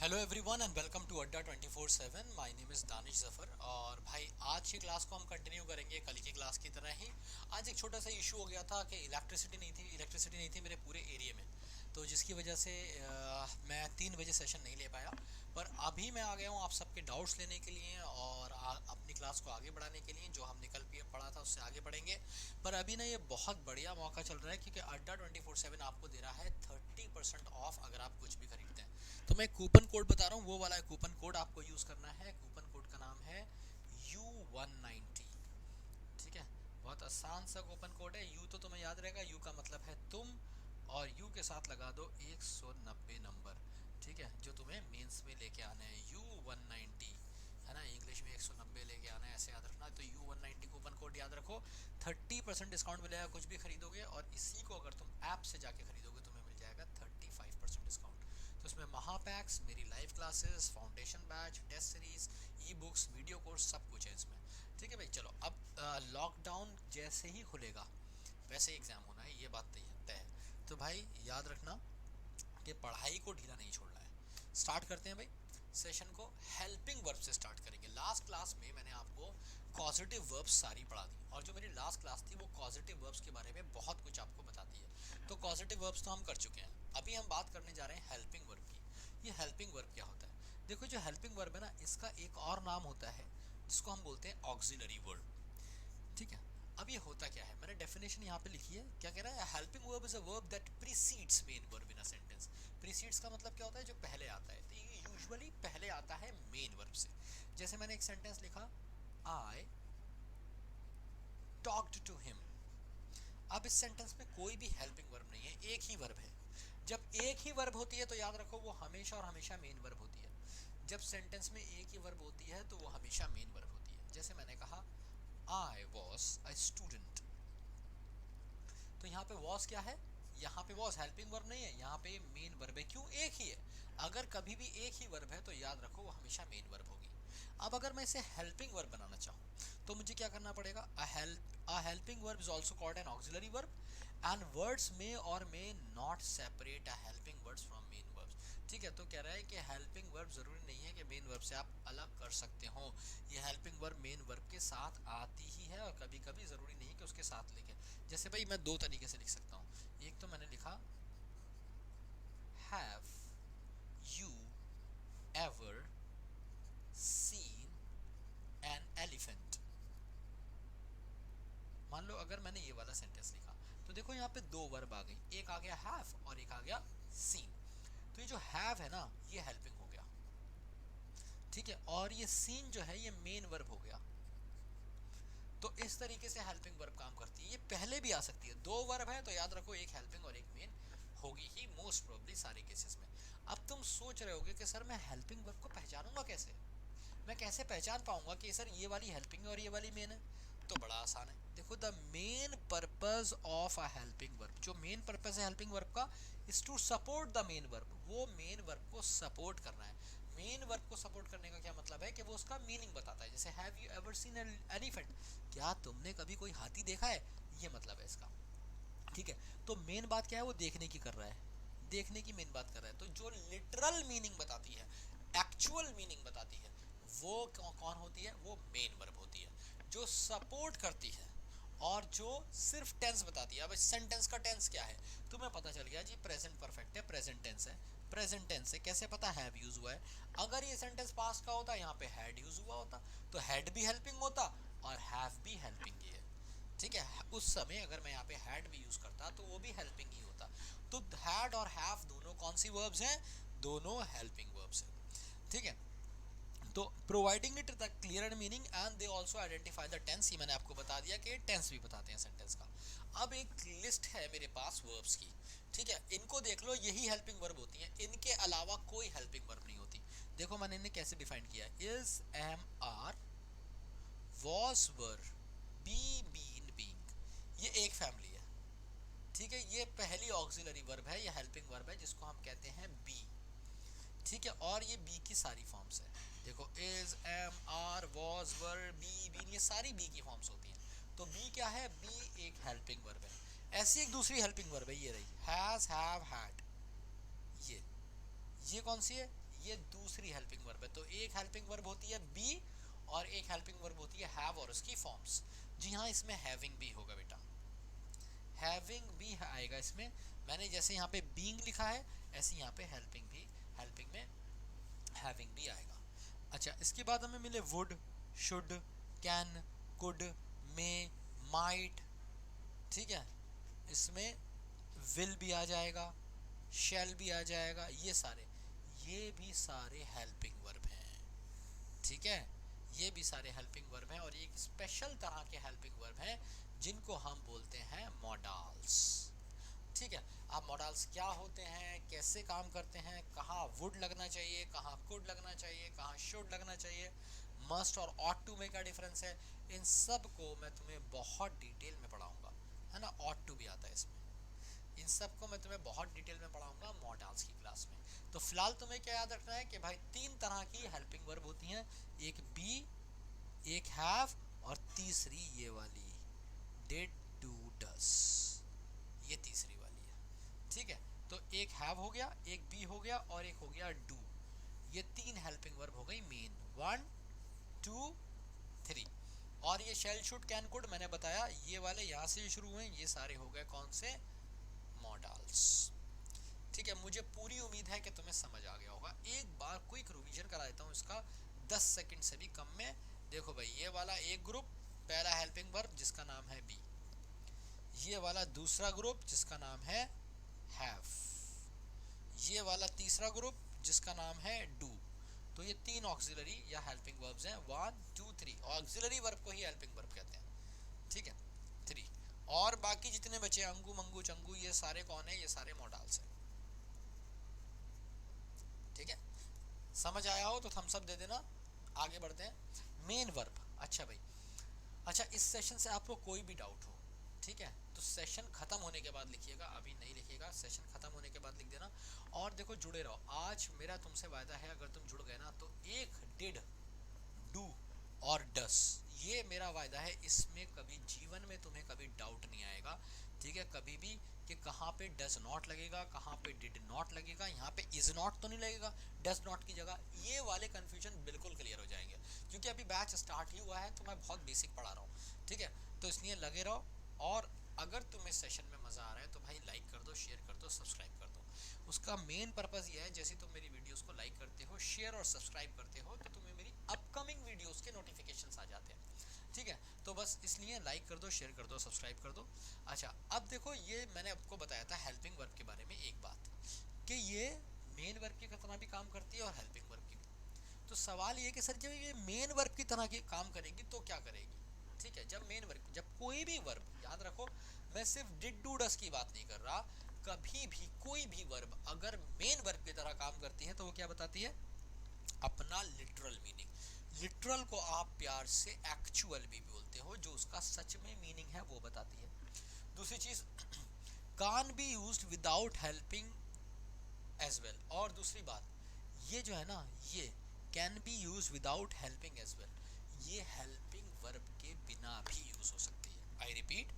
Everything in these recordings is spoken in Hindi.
Hello everyone and welcome to Adda 24/7। My name is Danish Zafar. और भाई आज की क्लास को हम कंटिन्यू करेंगे कल की क्लास की तरह ही। आज एक छोटा सा इशू हो गया था कि इलेक्ट्रिसिटी नहीं थी मेरे पूरे एरिया में, तो जिसकी वजह से मैं 3 बजे सेशन नहीं ले पाया। पर अभी मैं आ गया हूँ आप सबके डाउट्स लेने के लिए और अपनी क्लास को आगे बढ़ाने के लिए। जो हमने कल पढ़ा था उससे आगे बढ़ेंगे। पर अभी ना ये बहुत बढ़िया मौका चल रहा है क्योंकि अड्डा 24/7 आपको दे रहा है 30% ऑफ अगर आप कुछ भी खरीदते हैं। तो मैं कूपन कोड बता रहा हूँ, वो वाला कूपन कोड आपको यूज़ करना है। कूपन कोड का नाम है U190। ठीक है, बहुत आसान सा कूपन कोड है। यू तो तुम्हें याद रहेगा, यू का मतलब है तुम, और यू के साथ लगा दो 190 नंबर। ठीक है, जो तुम्हें मेंस में लेके आना है U190, है ना। इंग्लिश में 190 लेके आना है, ऐसे याद रखना। तो U190 कूपन कोड याद रखो। 30% डिस्काउंट मिलेगा कुछ भी खरीदोगे, और इसी को अगर तुम ऐप से जाके खरीदोगे तुम्हें मिल जाएगा 35% डिस्काउंट। तो इसमें महापैक्स, मेरी live classes, foundation batch, test series, e books, video course, सब कुछ है इसमें। ठीक है भाई, चलो अब लॉकडाउन जैसे ही खुलेगा वैसे ही एग्ज़ाम होना है, ये बात तय है। तो भाई याद रखना कि पढ़ाई को ढीला नहीं छोड़ना है। स्टार्ट करते हैं भाई सेशन को। हेल्पिंग वर्ब से स्टार्ट करेंगे। लास्ट क्लास में मैंने आपको कॉजेटिव वर्ब्स सारी पढ़ा दी, और जो मेरी लास्ट क्लास थी वो कॉजेटिव वर्ब्स के बारे में बहुत कुछ आपको बताती है। तो कॉजेटिव वर्ब्स तो हम कर चुके हैं। अभी हम बात करने जा रहे हैं हेल्पिंग वर्ब की। ये हेल्पिंग वर्ब क्या होता है? देखो, जो हेल्पिंग वर्ब है ना, इसका एक और नाम होता है जिसको हम बोलते हैं ऑक्सिलरी वर्ब। ठीक है, अब ये होता क्या है, मैंने डेफिनेशन यहाँ पे लिखी है। क्या कह रहा है? Helping verb is a verb that precedes main verb in a sentence. Precedes का मतलब क्या होता है? जो पहले आता है। तो ये यूजुअली पहले आता है मेन वर्ब से। जैसे मैंने एक सेंटेंस लिखा, आई टॉक्ड टू हिम। अब इस सेंटेंस में कोई भी हेल्पिंग वर्ब नहीं है, एक ही वर्ब है। जब एक ही वर्ब होती है तो याद रखो वो हमेशा और हमेशा मेन वर्ब होती है। जब सेंटेंस में एक ही वर्ब होती है तो वो हमेशा मेन वर्ब होती है। जैसे मैंने कहा, आई वॉज अ स्टूडेंट। तो यहाँ पे वॉज क्या है? यहाँ पे वॉज हेल्पिंग वर्ब नहीं है, यहाँ पे मेन वर्ब है। क्यों? एक ही है। अगर कभी भी एक ही वर्ब है तो याद रखो वो हमेशा मेन वर्ब होगी। अब अगर मैं इसे हेल्पिंग वर्ब बनाना चाहूँ तो मुझे क्या करना पड़ेगा? अ helping verb is also called an auxiliary verb, and words में और may not separate a helping words from main verbs. ठीक है, तो कह रहा है कि हेल्पिंग वर्ब जरूरी नहीं है कि मेन वर्ब से आप अलग कर सकते हो। ये हेल्पिंग वर्ब मेन वर्ब के साथ आती ही है, और कभी कभी जरूरी नहीं कि उसके साथ लिखे। जैसे भाई मैं दो तरीके से लिख सकता हूँ। एक तो मैंने लिखा, have you ever seen an elephant. मान लो अगर मैंने ये वाला सेंटेंस लिखा तो देखो यहाँ पे दो वर्ब आ गई, एक आ गया हैव और एक आ गया सीन। तो ये जो हैव है ना, ये हेल्पिंग हो गया। ठीक है, और ये सीन जो है ये मेन वर्ब हो गया। तो इस तरीके से हेल्पिंग वर्ब काम करती है। ये पहले भी आ सकती है, दो वर्ब है तो याद रखो एक हेल्पिंग और एक मेन होगी ही मोस्ट प्रोबेबली सारे केसेस में। अब तुम सोच रहे होगे कि सर मैं हेल्पिंग वर्ब को पहचानूंगा कैसे? मैं कैसे पहचान पाऊंगा कि सर ये वाली हेल्पिंग है और ये वाली मेन है? तो बड़ा आसान है। देखो, the main purpose of a helping verb, जो मेन पर्पस है हेल्पिंग वर्ब का, is to support the main verb. वो मेन वर्ब को सपोर्ट करना है। मेन वर्ब को सपोर्ट करने का क्या मतलब है? कि वो उसका मीनिंग बताता है। जैसे have you ever seen an elephant, क्या तुमने कभी कोई हाथी देखा है? ये मतलब है इसका। ठीक है, तो मेन बात क्या है? वो देखने की कर रहा है, देखने की मेन बात कर रहा है। तो जो लिटरल मीनिंग बताती है, एक्चुअल मीनिंग बताती है, वो कौन होती है? वो मेन वर्ब होती है। जो सपोर्ट करती है और जो सिर्फ टेंस बताती है। अब इस सेंटेंस का टेंस क्या है तुम्हें पता चल गया जी, प्रेजेंट परफेक्ट है, प्रेजेंट टेंस है। प्रेजेंट टेंस से कैसे पता? हैव यूज हुआ है। अगर ये सेंटेंस पास्ट का होता, यहाँ पे हैड यूज हुआ होता, तो हैड भी हेल्पिंग होता और हैव भी हेल्पिंग ही है। ठीक है, उस समय अगर मैं यहाँ पे हैड भी यूज करता तो वो भी हेल्पिंग ही होता। तो हैड और हैव दोनों कौन सी वर्ब्स हैं? दोनों हेल्पिंग वर्ब्स हैं। ठीक है, तो providing it the clear and meaning and they also identify the tense. ये मैंने आपको बता दिया कि टेंस भी बताते हैं सेंटेंस का। अब एक लिस्ट है मेरे पास वर्ब्स की। ठीक है, इनको देख लो, यही हेल्पिंग वर्ब होती हैं, इनके अलावा कोई हेल्पिंग वर्ब नहीं होती। देखो मैंने इन्हें कैसे डिफाइन किया, is, am, are, was, were, be, been, being, ये एक फैमिली है। ठीक है, ये पहली ऑक्सिलरी वर्ब है, ये हेल्पिंग वर्ब है जिसको हम कहते हैं बी। ठीक है, और ये बी की सारी फॉर्म्स है। देखो, is, am, are, was, were, be, been, ये सारी बी की फॉर्म्स होती हैं। तो बी क्या है? बी एक हेल्पिंग वर्ब है। ऐसी एक दूसरी हेल्पिंग वर्ब है, ये रही, हैज, हैव, हैड। ये ये कौन सी है? ये दूसरी हेल्पिंग वर्ब है। तो एक हेल्पिंग वर्ब होती है बी और एक हेल्पिंग वर्ब होती है हैव और उसकी फॉर्म्स। जी हाँ, इसमें हैविंग भी होगा बेटा, हैविंग भी आएगा इसमें। मैंने जैसे यहाँ पे बीइंग लिखा है ऐसे यहाँ पे हेल्पिंग भी, हेल्पिंग में हैविंग भी आएगा। अच्छा, इसके बाद हमें मिले would, should, can, could, may, might. ठीक है, इसमें विल भी आ जाएगा, शैल भी आ जाएगा, ये भी सारे हेल्पिंग वर्ब हैं। ठीक है, ये भी सारे हेल्पिंग वर्ब हैं और ये एक स्पेशल तरह के हेल्पिंग वर्ब हैं जिनको हम बोलते हैं मॉडल्स। ठीक है, अब मॉडल्स क्या होते हैं, कैसे काम करते हैं, कहाँ वुड लगना चाहिए, कहाँ कुड लगना चाहिए, कहाँ शुड लगना चाहिए, मस्ट और ऑट टू में क्या डिफरेंस है, इन सब को मैं तुम्हें बहुत डिटेल में पढ़ाऊंगा, है ना। ऑट टू भी आता है इसमें। इन सब को मैं तुम्हें बहुत डिटेल में पढ़ाऊंगा मॉडल्स की क्लास में। तो फिलहाल तुम्हें क्या याद रखना है कि भाई तीन तरह की हेल्पिंग वर्ब होती हैं, एक बी, एक हैव और तीसरी ये वाली डिड, डू, डस, ये तीसरी वाली है। ठीक है, तो एक हैव हो गया, एक बी हो गया और एक हो गया डू। ये तीन हेल्पिंग वर्ब हो गई मेन, 1 2 3। और ये शेल, शुड, कैन, कुड मैंने बताया ये वाले यहाँ से शुरू हुए, ये सारे हो गए कौन से, मॉडल्स। ठीक है, मुझे पूरी उम्मीद है कि तुम्हें समझ आ गया होगा। एक बार क्विक रिवीजन करा देता हूँ इसका 10 सेकंड से भी कम में। देखो भाई, ये वाला एक ग्रुप, पहला हेल्पिंग वर्ब जिसका नाम है बी, ये वाला दूसरा ग्रुप जिसका नाम है हैव, ये वाला तीसरा ग्रुप जिसका नाम है डू। तो ये तीन ऑक्सिलरी या हेल्पिंग वर्ब्स हैं, 1 2 3। ऑक्सिलरी वर्ब को ही हेल्पिंग वर्ब कहते हैं। ठीक है, 3। और बाकी जितने बचे अंगू, मंगू, चंगू, ये सारे कौन है, ये सारे मॉडल्स हैं। ठीक है, समझ आया हो तो थम्स अप दे देना। आगे बढ़ते हैं, मेन वर्ब। अच्छा भाई, अच्छा इस सेशन से आपको कोई भी डाउट हो, ठीक है, तो सेशन खत्म होने के बाद लिखिएगा, अभी नहीं लिखिएगा, सेशन खत्म होने के बाद लिख देना। और देखो जुड़े रहो, आज मेरा तुमसे वायदा है अगर तुम जुड़ गए ना तो एक डिड, डू और डस, ये मेरा वायदा है, इसमें कभी जीवन में तुम्हें कभी डाउट नहीं आएगा। ठीक है, कभी भी कि कहाँ पे डज नॉट लगेगा, कहाँ पे डिड नॉट लगेगा, यहाँ पे इज नॉट तो नहीं लगेगा डज नॉट की जगह, ये वाले कंफ्यूजन बिल्कुल क्लियर हो जाएंगे। क्योंकि अभी बैच स्टार्ट ही हुआ है तो मैं बहुत बेसिक पढ़ा रहा हूँ। ठीक है, तो इसलिए लगे रहो। और अगर तुम्हें सेशन में मज़ा आ रहा है तो भाई लाइक कर दो, शेयर कर दो, सब्सक्राइब कर दो। उसका मेन पर्पज़ ये है, जैसे तुम मेरी वीडियोस को लाइक करते हो, शेयर और सब्सक्राइब करते हो तो तुम्हें मेरी अपकमिंग वीडियोस के नोटिफिकेशंस आ जाते हैं। ठीक है, तो बस इसलिए लाइक कर दो, शेयर कर दो, सब्सक्राइब कर दो। अच्छा, अब देखो ये मैंने आपको बताया था हेल्पिंग वर्ब के बारे में एक बात, कि ये मेन वर्ब की तरह भी काम करती है और हेल्पिंग वर्ब की भी। तो सवाल ये कि सर जब ये मेन वर्ब की तरह की काम करेगी तो क्या करेगी। ठीक है, जब मेन वर्ब, जब कोई भी वर्ब, याद रखो मैं सिर्फ डिड डू डस की बात नहीं कर रहा, कभी भी कोई भी वर्ब अगर मेन वर्ब की तरह काम करती है तो वो क्या बताती है, अपना लिटरल मीनिंग। लिटरल को आप प्यार से एक्चुअल भी बोलते हो, जो उसका सच में मीनिंग है वो बताती है। दूसरी चीज, can be used without helping as well. और दूसरी बात, ये जो है ना, ये can be use without helping as well, ये हेल्पिंग वर्ब के बिना भी यूज हो सकती है। आई रिपीट,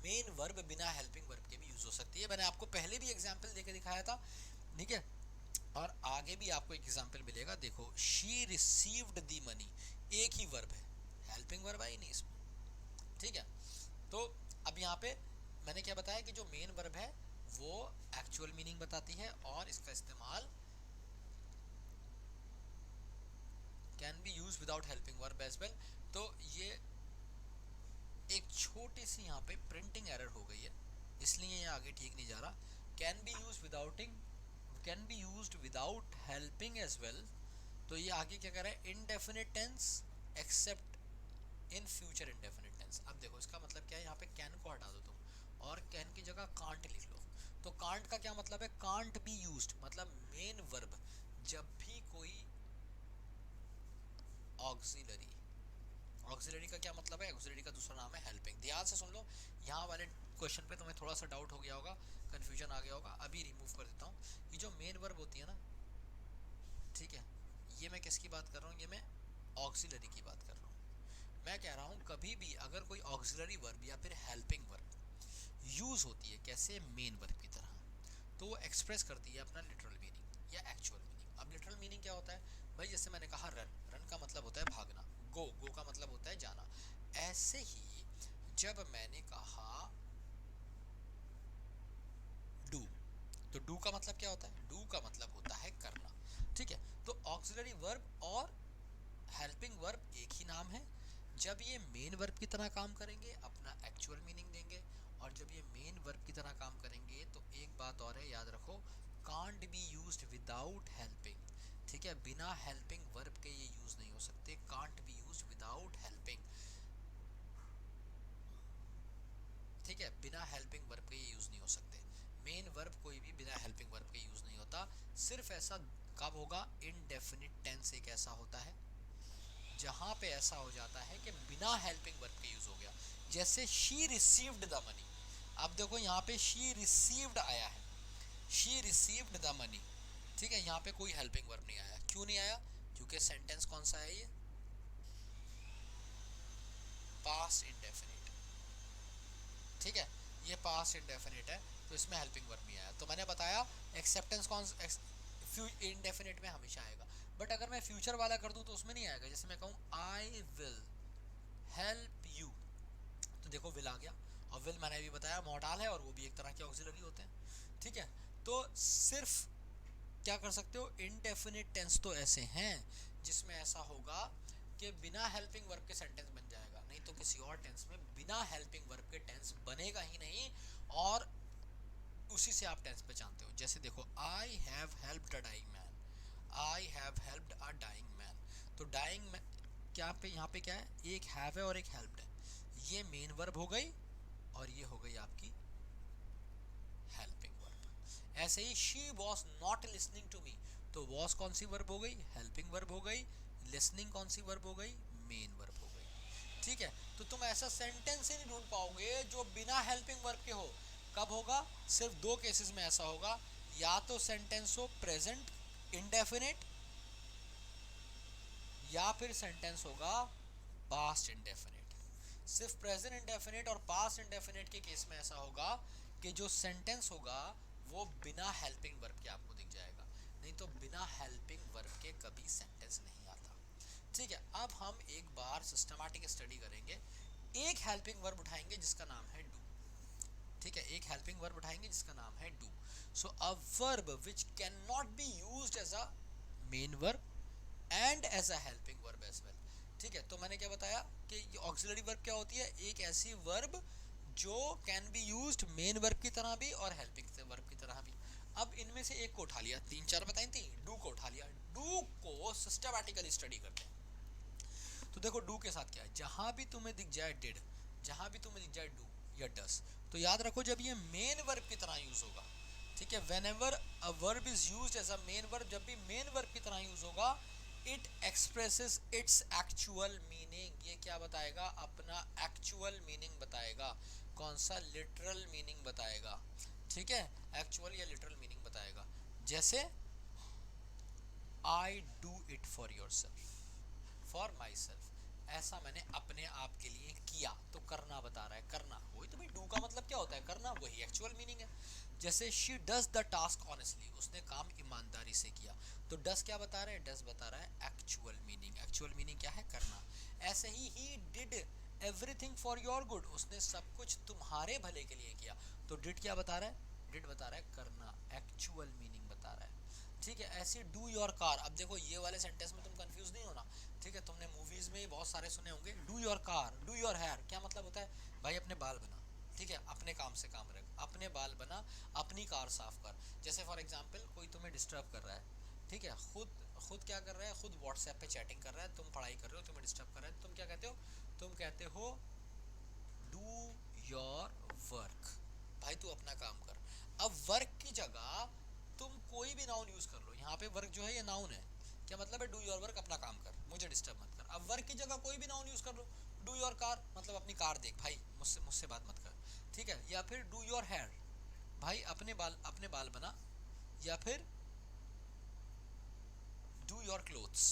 मेन वर्ब बिना हेल्पिंग वर्ब के भी यूज हो सकती है। मैंने आपको पहले भी एग्जांपल देके दिखाया था। ठीक है, और आगे भी आपको एक एग्जांपल मिलेगा। देखो, शी रिसीव्ड दी मनी, एक ही वर्ब है, हेल्पिंग वर्ब आई नहीं इसमें। ठीक है, तो अब यहाँ पे मैंने क्या बताया कि जो मेन वर्ब है वो एक्चुअल मीनिंग बताती है और इसका इस्तेमाल can be use without helping verb as well. तो ये एक छोटी सी यहाँ पे प्रिंटिंग एरर हो गई है, इसलिए ये आगे ठीक नहीं जा रहा। Can be use without helping, can be used without helping as well, तो ये आगे क्या कर रहा है, indefinite tense except in future indefinite tense. अब देखो इसका मतलब क्या है, यहाँ पे कैन को हटा दो तुम और कैन की जगह कांट लिख लो। तो कांट का क्या मतलब है, कांट बी यूज्ड, मतलब मेन वर्ब जब भी कोई ऑक्सिलरी, ऑक्सिलरी का क्या मतलब है, ऑक्सिलरी का दूसरा नाम है हेल्पिंग। ध्यान से सुन लो, यहाँ वाले क्वेश्चन पे तुम्हें थोड़ा सा डाउट हो गया होगा, कंफ्यूजन आ गया होगा, अभी रिमूव कर देता हूँ। ये जो मेन वर्ब होती है ना, ठीक है, ये मैं किसकी बात कर रहा हूँ, ये मैं ऑक्सिलरी की बात कर रहा हूँ। मैं कह रहा हूँ कभी भी अगर कोई ऑक्सिलरी वर्ब या फिर हेल्पिंग वर्ब यूज होती है कैसे, मेन वर्ब की तरह, तो वो एक्सप्रेस करती है अपना लिटरल मीनिंग या एक्चुअल मीनिंग। अब लिटरल मीनिंग क्या होता है भाई, जैसे मैंने कहा रन, रन का मतलब होता है भागना, गो, गो का मतलब होता है जाना। ऐसे ही जब मैंने कहा डू, तो डू का मतलब क्या होता है, डू का मतलब होता है करना। ठीक है, तो ऑक्सिलरी वर्ब और हेल्पिंग वर्ब एक ही नाम है। जब ये मेन वर्ब की तरह काम करेंगे अपना एक्चुअल मीनिंग देंगे, और जब ये मेन वर्ब की तरह काम करेंगे तो एक बात और है, याद रखो, can't be used without helping. ठीक है, बिना हेल्पिंग वर्ब के ये यूज नहीं हो सकते, can't be used without helping. ठीक है, बिना हेल्पिंग वर्ब के ये यूज नहीं हो सकते। मेन वर्ब कोई भी बिना हेल्पिंग वर्ब के यूज नहीं होता। सिर्फ ऐसा कब होगा, इनडेफिनिट टेंस एक ऐसा होता है जहां पे ऐसा हो जाता है कि बिना हेल्पिंग वर्ब के यूज हो गया। जैसे शी रिसीव्ड द मनी, अब देखो यहाँ पे शी रिसीव्ड आया है, शी रिसीव्ड द मनी। ठीक है, यहाँ पे कोई हेल्पिंग वर्ब नहीं आया, क्यों नहीं आया, क्योंकि सेंटेंस कौन सा है, ये पास्ट इंडेफिनिट। ठीक है, ये पास्ट इंडेफिनिट है, तो इसमें हेल्पिंग वर्ब नहीं आया। तो मैंने बताया एक्सेप्टेंस कौन इंडेफिनिट में हमेशा आएगा, बट अगर मैं फ्यूचर वाला कर दूं तो उसमें नहीं आएगा। जैसे मैं कहूँ आई विल हेल्प यू, तो देखो विल आ गया, और विल मैंने भी बताया मॉडल है और वो भी एक तरह के ऑक्सिलरी होते हैं। ठीक है, तो सिर्फ क्या कर सकते हो, इनडेफिनिट टेंस तो ऐसे हैं जिसमें ऐसा होगा कि बिना हेल्पिंग वर्ब के सेंटेंस बन जाएगा, नहीं तो किसी और टेंस में बिना हेल्पिंग वर्ब के टेंस बनेगा ही नहीं, और उसी से आप टेंस पहचानते हो। जैसे देखो I have helped a dying man, I have helped a dying man, तो डाइंग मैन क्या पे यहाँ पे क्या है, एक हैव है और एक हेल्प्ड है, ये मेन वर्ब हो गई और ये हो गई आपकी हेल्पिंग वर्ब। ऐसे ही she was not listening to me, तो वॉज कौन सी वर्ब हो गई, हेल्पिंग वर्ब हो गई, लिसनिंग कौन सी वर्ब हो गई, मेन वर्ब हो गई। ठीक है, तो तुम ऐसा सेंटेंस ही नहीं ढूंढ पाओगे जो बिना हेल्पिंग वर्ब के हो। कब होगा, सिर्फ दो केसेस में ऐसा होगा, या तो सेंटेंस हो प्रेजेंट इंडेफिनिट, या फिर सेंटेंस होगा पास्ट इंडेफिनिट। सिर्फ प्रेजेंट इंडेफिनिट और पास्ट इंडेफिनिट के केस में ऐसा होगा कि जो सेंटेंस होगा वो बिना हेल्पिंग वर्ब के आपको दिख जाएगा, नहीं तो बिना हेल्पिंग वर्ब के कभी सेंटेंस नहीं आता। ठीक है, अब हम एक बार सिस्टमैटिक स्टडी करेंगे। एक हेल्पिंग वर्ब उठाएंगे जिसका नाम है डू। ठीक है, एक हेल्पिंग वर्ब उठाएंगे जिसका नाम है do. So a verb which can not be used as a main verb and as a helping verb as well. ठीक है, तो मैंने क्या बताया कि ऑक्सिलरी वर्ब क्या होती है, एक ऐसी वर्ब जो can be used main verb की तरह भी और हेल्पिंग वर्ब की तरह भी। अब इनमें से एक को उठा लिया, तीन चार बताई थी, डू को उठा लिया। डू को सिस्टमैटिकली स्टडी करते हैं। तो देखो डू के साथ क्या है, जहां भी तुम्हें दिख जाए डिड, जहां भी तुम्हें दिख जाए डू या डस, तो याद रखो जब ये मेन वर्ब की तरह यूज होगा। ठीक है, whenever a verb is used as a main verb, जब भी मेन वर्ब की तरह यूज होगा, it expresses its actual meaning. ये क्या बताएगा, अपना एक्चुअल मीनिंग बताएगा, कौन सा, लिटरल मीनिंग बताएगा। ठीक है, एक्चुअल या लिटरल मीनिंग बताएगा। जैसे I do it for your self, for my self, ऐसा मैंने अपने आप के लिए किया, तो करना बता रहा है, करना, वही तो भाई डू का मतलब क्या होता है, करना, वही एक्चुअल मीनिंग है। जैसे she does the task honestly, उसने काम ईमानदारी से किया, तो डज क्या बता रहा है, डज बता रहा है एक्चुअल मीनिंग। एक्चुअल मीनिंग क्या है, करना। ऐसे he did everything for your good, उसने सब कुछ तुम्हारे भले के लिए किया, तो डिड क्या बता रहा है, डिड बता रहा है करना, एक्चुअल मीनिंग बता रहा है। ठीक है, ऐसे डू योर कार, अब देखो ये वाले सेंटेंस में तुम कंफ्यूज नहीं होना। ठीक है, तुमने मूवीज में बहुत सारे सुने होंगे, do your car, do your hair, क्या मतलब होता है भाई, अपने बाल बना। ठीक है, अपने काम से काम रख, अपने बाल बना, अपनी कार साफ कर। जैसे फॉर एग्जांपल कोई तुम्हें डिस्टर्ब कर रहा है, ठीक है, खुद खुद क्या कर रहा है, खुद व्हाट्सएप पे चैटिंग कर रहा है, तुम पढ़ाई कर रहे हो, तुम्हें डिस्टर्ब कर रहा है, तुम क्या कहते हो, तुम कहते हो डू योर वर्क, भाई तू अपना काम कर। अब वर्क की जगह तुम कोई भी नाउन यूज कर लो, यहाँ पे वर्क जो है ये नाउन है, क्या मतलब है, डू योर वर्क, अपना काम कर, मुझे डिस्टर्ब मत कर। अब वर्क की जगह कोई भी नाउन यूज कर लो, डू योर कार, मतलब अपनी कार देख भाई, मुझसे मुझसे बात मत कर। ठीक है, या फिर डू योर हेयर, भाई अपने बाल बना, या फिर डू योर क्लोथ्स,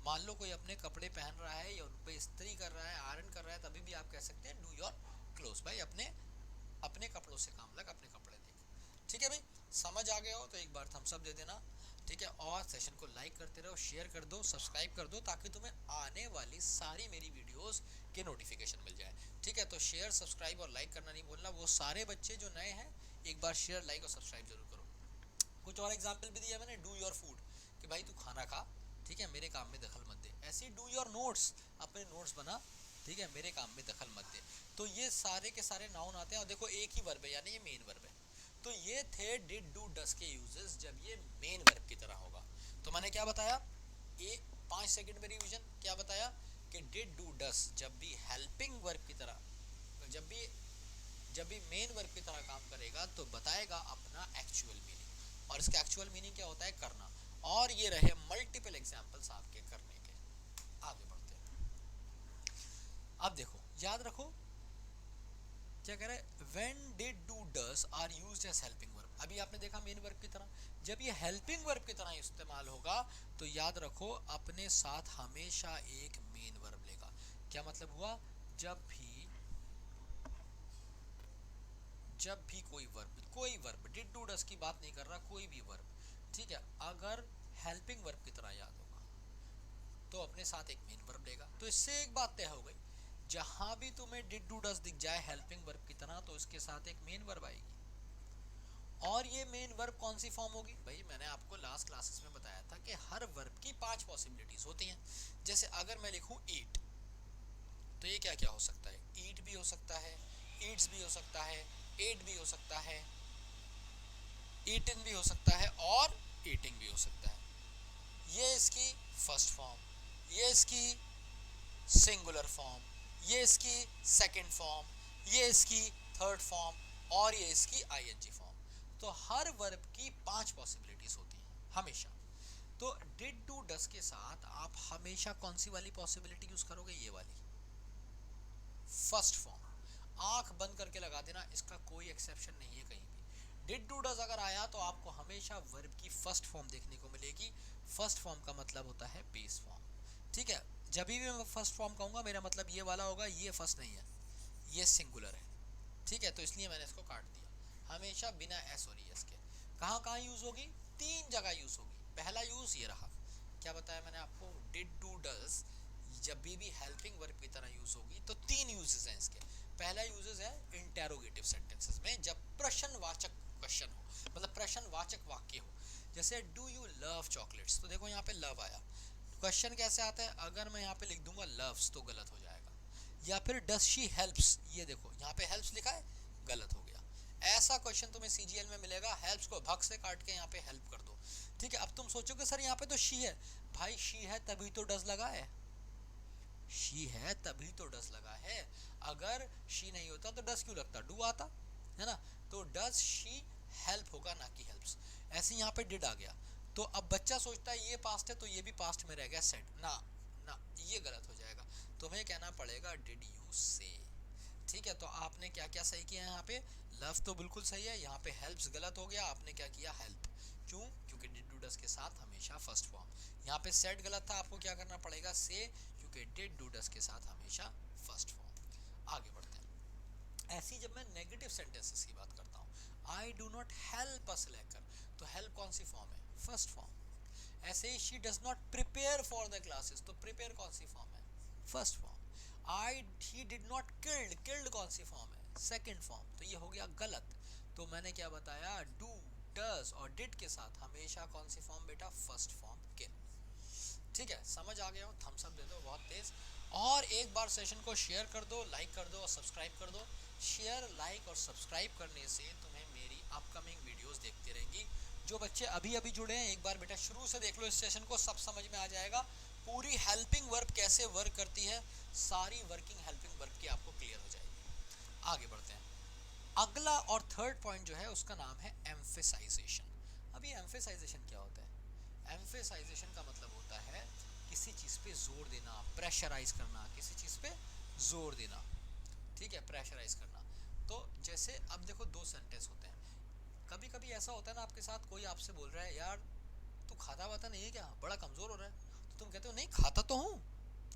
मान लो कोई अपने कपड़े पहन रहा है या उन पे इस्त्री कर रहा है, आयरन कर रहा है, तभी भी आप कह सकते हैं डू योर क्लोथ्स, भाई अपने अपने कपड़ों से काम लग, अपने कपड़े देख। ठीक है भाई, समझ आ गया हो तो एक बार थम्स अप दे देना, ठीक है। और सेशन को लाइक करते रहो, शेयर कर दो, सब्सक्राइब कर दो, ताकि तुम्हें आने वाली सारी मेरी वीडियोस के नोटिफिकेशन मिल जाए, ठीक है। तो शेयर, सब्सक्राइब और लाइक करना नहीं भूलना। वो सारे बच्चे जो नए हैं एक बार शेयर, लाइक और सब्सक्राइब जरूर करो। कुछ और एग्जाम्पल भी दिया मैंने, डू योर फूड, कि भाई तू खाना खा, ठीक है, मेरे काम में दखल मत दे। ऐसे डू योर नोट्स, अपने नोट्स बना, ठीक है, मेरे काम में दखल मत दे। तो ये सारे के सारे नाउन आते हैं, और देखो एक ही वर्ब है, यानी ये मेन वर्ब है। तो ये थे डिड, डू, डस के यूजेस जब ये मेन वर्ब की तरह होगा। तो मैंने क्या बताया, 5 सेकंड में रिवीजन, क्या बताया कि डिड, डू, डस जब भी हेल्पिंग वर्ब की तरह, जब भी मेन वर्ब की तरह काम करेगा तो बताएगा अपना एक्चुअल मीनिंग। और इसका एक्चुअल मीनिंग क्या होता है, करना। और ये रहे मल्टीपल एग्जांपल्स आपके करने के। आगे बढ़ते हैं। अब देखो, याद रखो क्या कह रहा है, when did, do, does are used as helping verb. अभी आपने देखा मेन वर्ब की तरह, जब ये हेल्पिंग वर्ब की तरह इस्तेमाल होगा तो याद रखो अपने साथ हमेशा एक मेन वर्ब लेगा। क्या मतलब हुआ, जब भी कोई वर्ब, डिड, डू, डस की बात नहीं कर रहा, कोई भी वर्ब, ठीक है, अगर हेल्पिंग वर्ब की तरह याद होगा तो अपने साथ एक मेन वर्ब लेगा। तो इससे एक बात तय हो गई, जहां भी तुम्हें डिड, डू, डस दिख जाए हेल्पिंग वर्ब की तरह तो इसके साथ एक मेन वर्ब आएगी। और ये मेन वर्ब कौन सी फॉर्म होगी, भाई मैंने आपको लास्ट क्लासेस में बताया था कि हर वर्ब की 5 पॉसिबिलिटीज होती हैं। जैसे अगर मैं लिखूं ईट, तो ये क्या क्या हो सकता है, ईट भी हो सकता है, ईट्स भी हो सकता है, एट भी हो सकता है, ईटन भी हो सकता है, और ईटिंग भी हो सकता है। ये इसकी फर्स्ट फॉर्म, ये इसकी सिंगुलर फॉर्म, ये इसकी सेकंड फॉर्म, ये इसकी थर्ड फॉर्म, और ये इसकी आईएनजी फॉर्म। तो हर वर्ब की 5 पॉसिबिलिटीज होती हैं हमेशा। तो डिड, डू, डस के साथ आप हमेशा कौन सी वाली पॉसिबिलिटी यूज करोगे, ये वाली फर्स्ट फॉर्म। आंख बंद करके लगा देना, इसका कोई एक्सेप्शन नहीं है कहीं भी। डिड, डू, डस अगर आया तो आपको हमेशा वर्ब की फर्स्ट फॉर्म देखने को मिलेगी। फर्स्ट फॉर्म का मतलब होता है बेस फॉर्म, ठीक है। जब भी मैं फर्स्ट फॉर्म कहूंगा मेरा मतलब ये वाला होगा, ये फर्स्ट नहीं है, ये सिंगुलर है, ठीक है। तो इसलिए मैंने इसको काट दिया। हमेशा बिना एस और एस के। कहाँ कहाँ यूज होगी, 3 जगह यूज होगी। पहला यूज ये रहा, क्या बताया मैंने आपको, डिड, डू, डस जब भी हेल्पिंग वर्ब की तरह यूज होगी तो 3 यूजेस हैं इसके। पहला यूजेस है इंटेरोगेटिव सेंटेंसेस में, जब प्रश्नवाचक क्वेश्चन हो, मतलब प्रश्नवाचक वाक्य हो। जैसे डू यू लव चॉकलेट्स, तो देखो यहाँ पे लव आया। क्वेश्चन कैसे आता है, अगर मैं यहाँ पे लिख दूंगा लव्स तो गलत हो जाएगा। या फिर डज शी हेल्प्स, ये देखो यहाँ पे हेल्प्स लिखा है, गलत हो गया। ऐसा क्वेश्चन तुम्हें सीजीएल में मिलेगा, हेल्प्स को भग से काट के यहाँ पे हेल्प कर दो, ठीक है। अब तुम सोचोगे सर यहाँ पे तो शी है, भाई शी है तभी तो डज लगा है, शी है तभी तो डस लगा है। अगर शी नहीं होता तो डस क्यों लगता, डू आता है ना। तो डस शी हेल्प होगा, ना कि हेल्प्स। ऐसे यहाँ पे डिड आ गया, तो अब बच्चा सोचता है ये पास्ट है तो ये भी पास्ट में रह गया, सेड ना, ना ये गलत हो जाएगा। तुम्हें कहना पड़ेगा डिड यू से, ठीक है। तो आपने क्या क्या सही किया है, यहाँ पे लव तो बिल्कुल सही है, यहाँ पे हेल्प्स गलत हो गया, आपने क्या किया हेल्प। क्यों, क्योंकि डिड, डू, डस के साथ हमेशा फर्स्ट फॉर्म। यहाँ पे सेड गलत था, आपको क्या करना पड़ेगा से, क्योंकि डिड, डू, डस के साथ हमेशा फर्स्ट फॉर्म। आगे बढ़ते हैं। ऐसी जब मैं नेगेटिव सेंटेंसेस की बात करता हूँ, I do not help us लेकर, तो हेल्प कौन सी फॉर्म है, फर्स्ट फॉर्म। ऐसे ही she does not prepare for the classes, तो प्रिपेयर कौन सी फॉर्म है, first form. He did not killed, killed कौन सी फॉर्म है, सेकंड फॉर्म। तो ये हो गया गलत। तो मैंने क्या बताया, डू, डज और डिड के साथ हमेशा कौन सी फॉर्म बेटा, फर्स्ट फॉर्म किल, ठीक है। समझ आ गया हो, थम्स अप दे दो बहुत तेज। और एक बार सेशन को शेयर कर दो, लाइक कर दो और सब्सक्राइब कर दो। शेयर, लाइक और सब्सक्राइब करने से तुम्हें मेरी अपकमिंग वीडियोस देखती रहेंगी। जो बच्चे अभी अभी जुड़े हैं एक बार बेटा शुरू से देख लो इस सेशन को, सब समझ में आ जाएगा। पूरी हेल्पिंग वर्ब कैसे वर्क करती है, सारी वर्किंग हेल्पिंग वर्ब की आपको क्लियर हो जाएगी। आगे बढ़ते हैं। अगला और थर्ड पॉइंट जो है उसका नाम है एम्फेसाइजेशन। अब ये एम्फेसाइजेशन क्या होता है, एम्फेसाइजेशन का मतलब होता है किसी चीज पे जोर देना, प्रेशराइज करना, किसी चीज पे जोर देना, ठीक है, प्रेशराइज करना। तो जैसे अब देखो 2 सेंटेंस होते हैं। कभी कभी ऐसा होता है ना आपके साथ, कोई आपसे बोल रहा है यार तू खाता वाता नहीं है क्या, बड़ा कमजोर हो रहा है, तो तुम कहते हो नहीं खाता तो हूँ।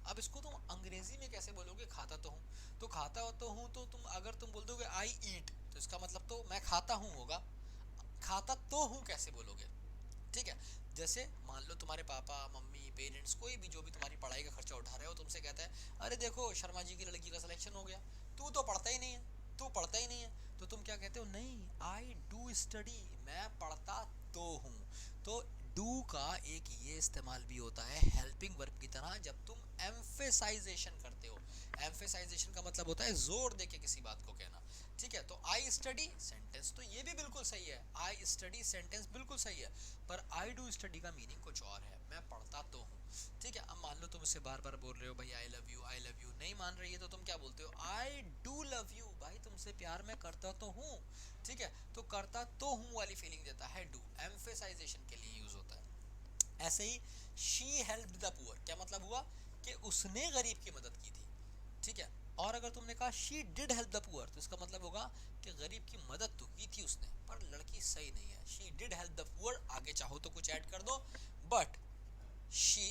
अब इसको तुम अंग्रेजी में कैसे बोलोगे, खाता तो हूँ। तो खाता तो हूँ, तो तुम अगर तुम बोल दोगे आई ईट, तो इसका मतलब तो मैं खाता हूँ होगा। खाता तो हूँ कैसे बोलोगे? ठीक है, जैसे मान लो तुम्हारे पापा मम्मी पेरेंट्स कोई भी जो भी तुम्हारी पढ़ाई का खर्चा उठा रहे हो, तुमसे कहता है अरे देखो शर्मा जी की लड़की का सिलेक्शन हो गया, तू तो पढ़ता ही नहीं है, तू पढ़ता ही नहीं है, तो तुम क्या कहते हो? नहीं, आई डू स्टडी, मैं पढ़ता तो हूँ। तो डू का एक ये इस्तेमाल भी होता है हेल्पिंग वर्ब की तरह, जब तुम एम्फेसाइजेशन करते हो। एम्फेसाइजेशन का मतलब होता है जोर देके किसी बात को कहना। ठीक है, तो आई स्टडी सेंटेंस तो ये भी बिल्कुल सही है, आई स्टडी सेंटेंस बिल्कुल सही है, पर आई डू स्टडी का मीनिंग कुछ और है, मैं पढ़ता तो हूँ। ठीक है, अब मान लो तुम इससे बार बार बोल रहे हो भाई I love you I love you, नहीं मान रही है तो तुम क्या बोलते हो? आई डू लव यू, भाई तुमसे प्यार मैं करता तो हूँ। ठीक है, तो करता तो हूँ वाली फीलिंग देता है डू, एम्फेसाइजेशन के लिए यूज होता है। ऐसे ही शी हेल्प्ड द पुअर, क्या मतलब हुआ? कि उसने गरीब की मदद की थी। ठीक है, और अगर तुमने कहा she did help the poor, तो इसका मतलब होगा कि गरीब की मदद तो की थी उसने, पर लड़की सही नहीं है। She did help the poor, आगे चाहो तो कुछ ऐड कर दो, but she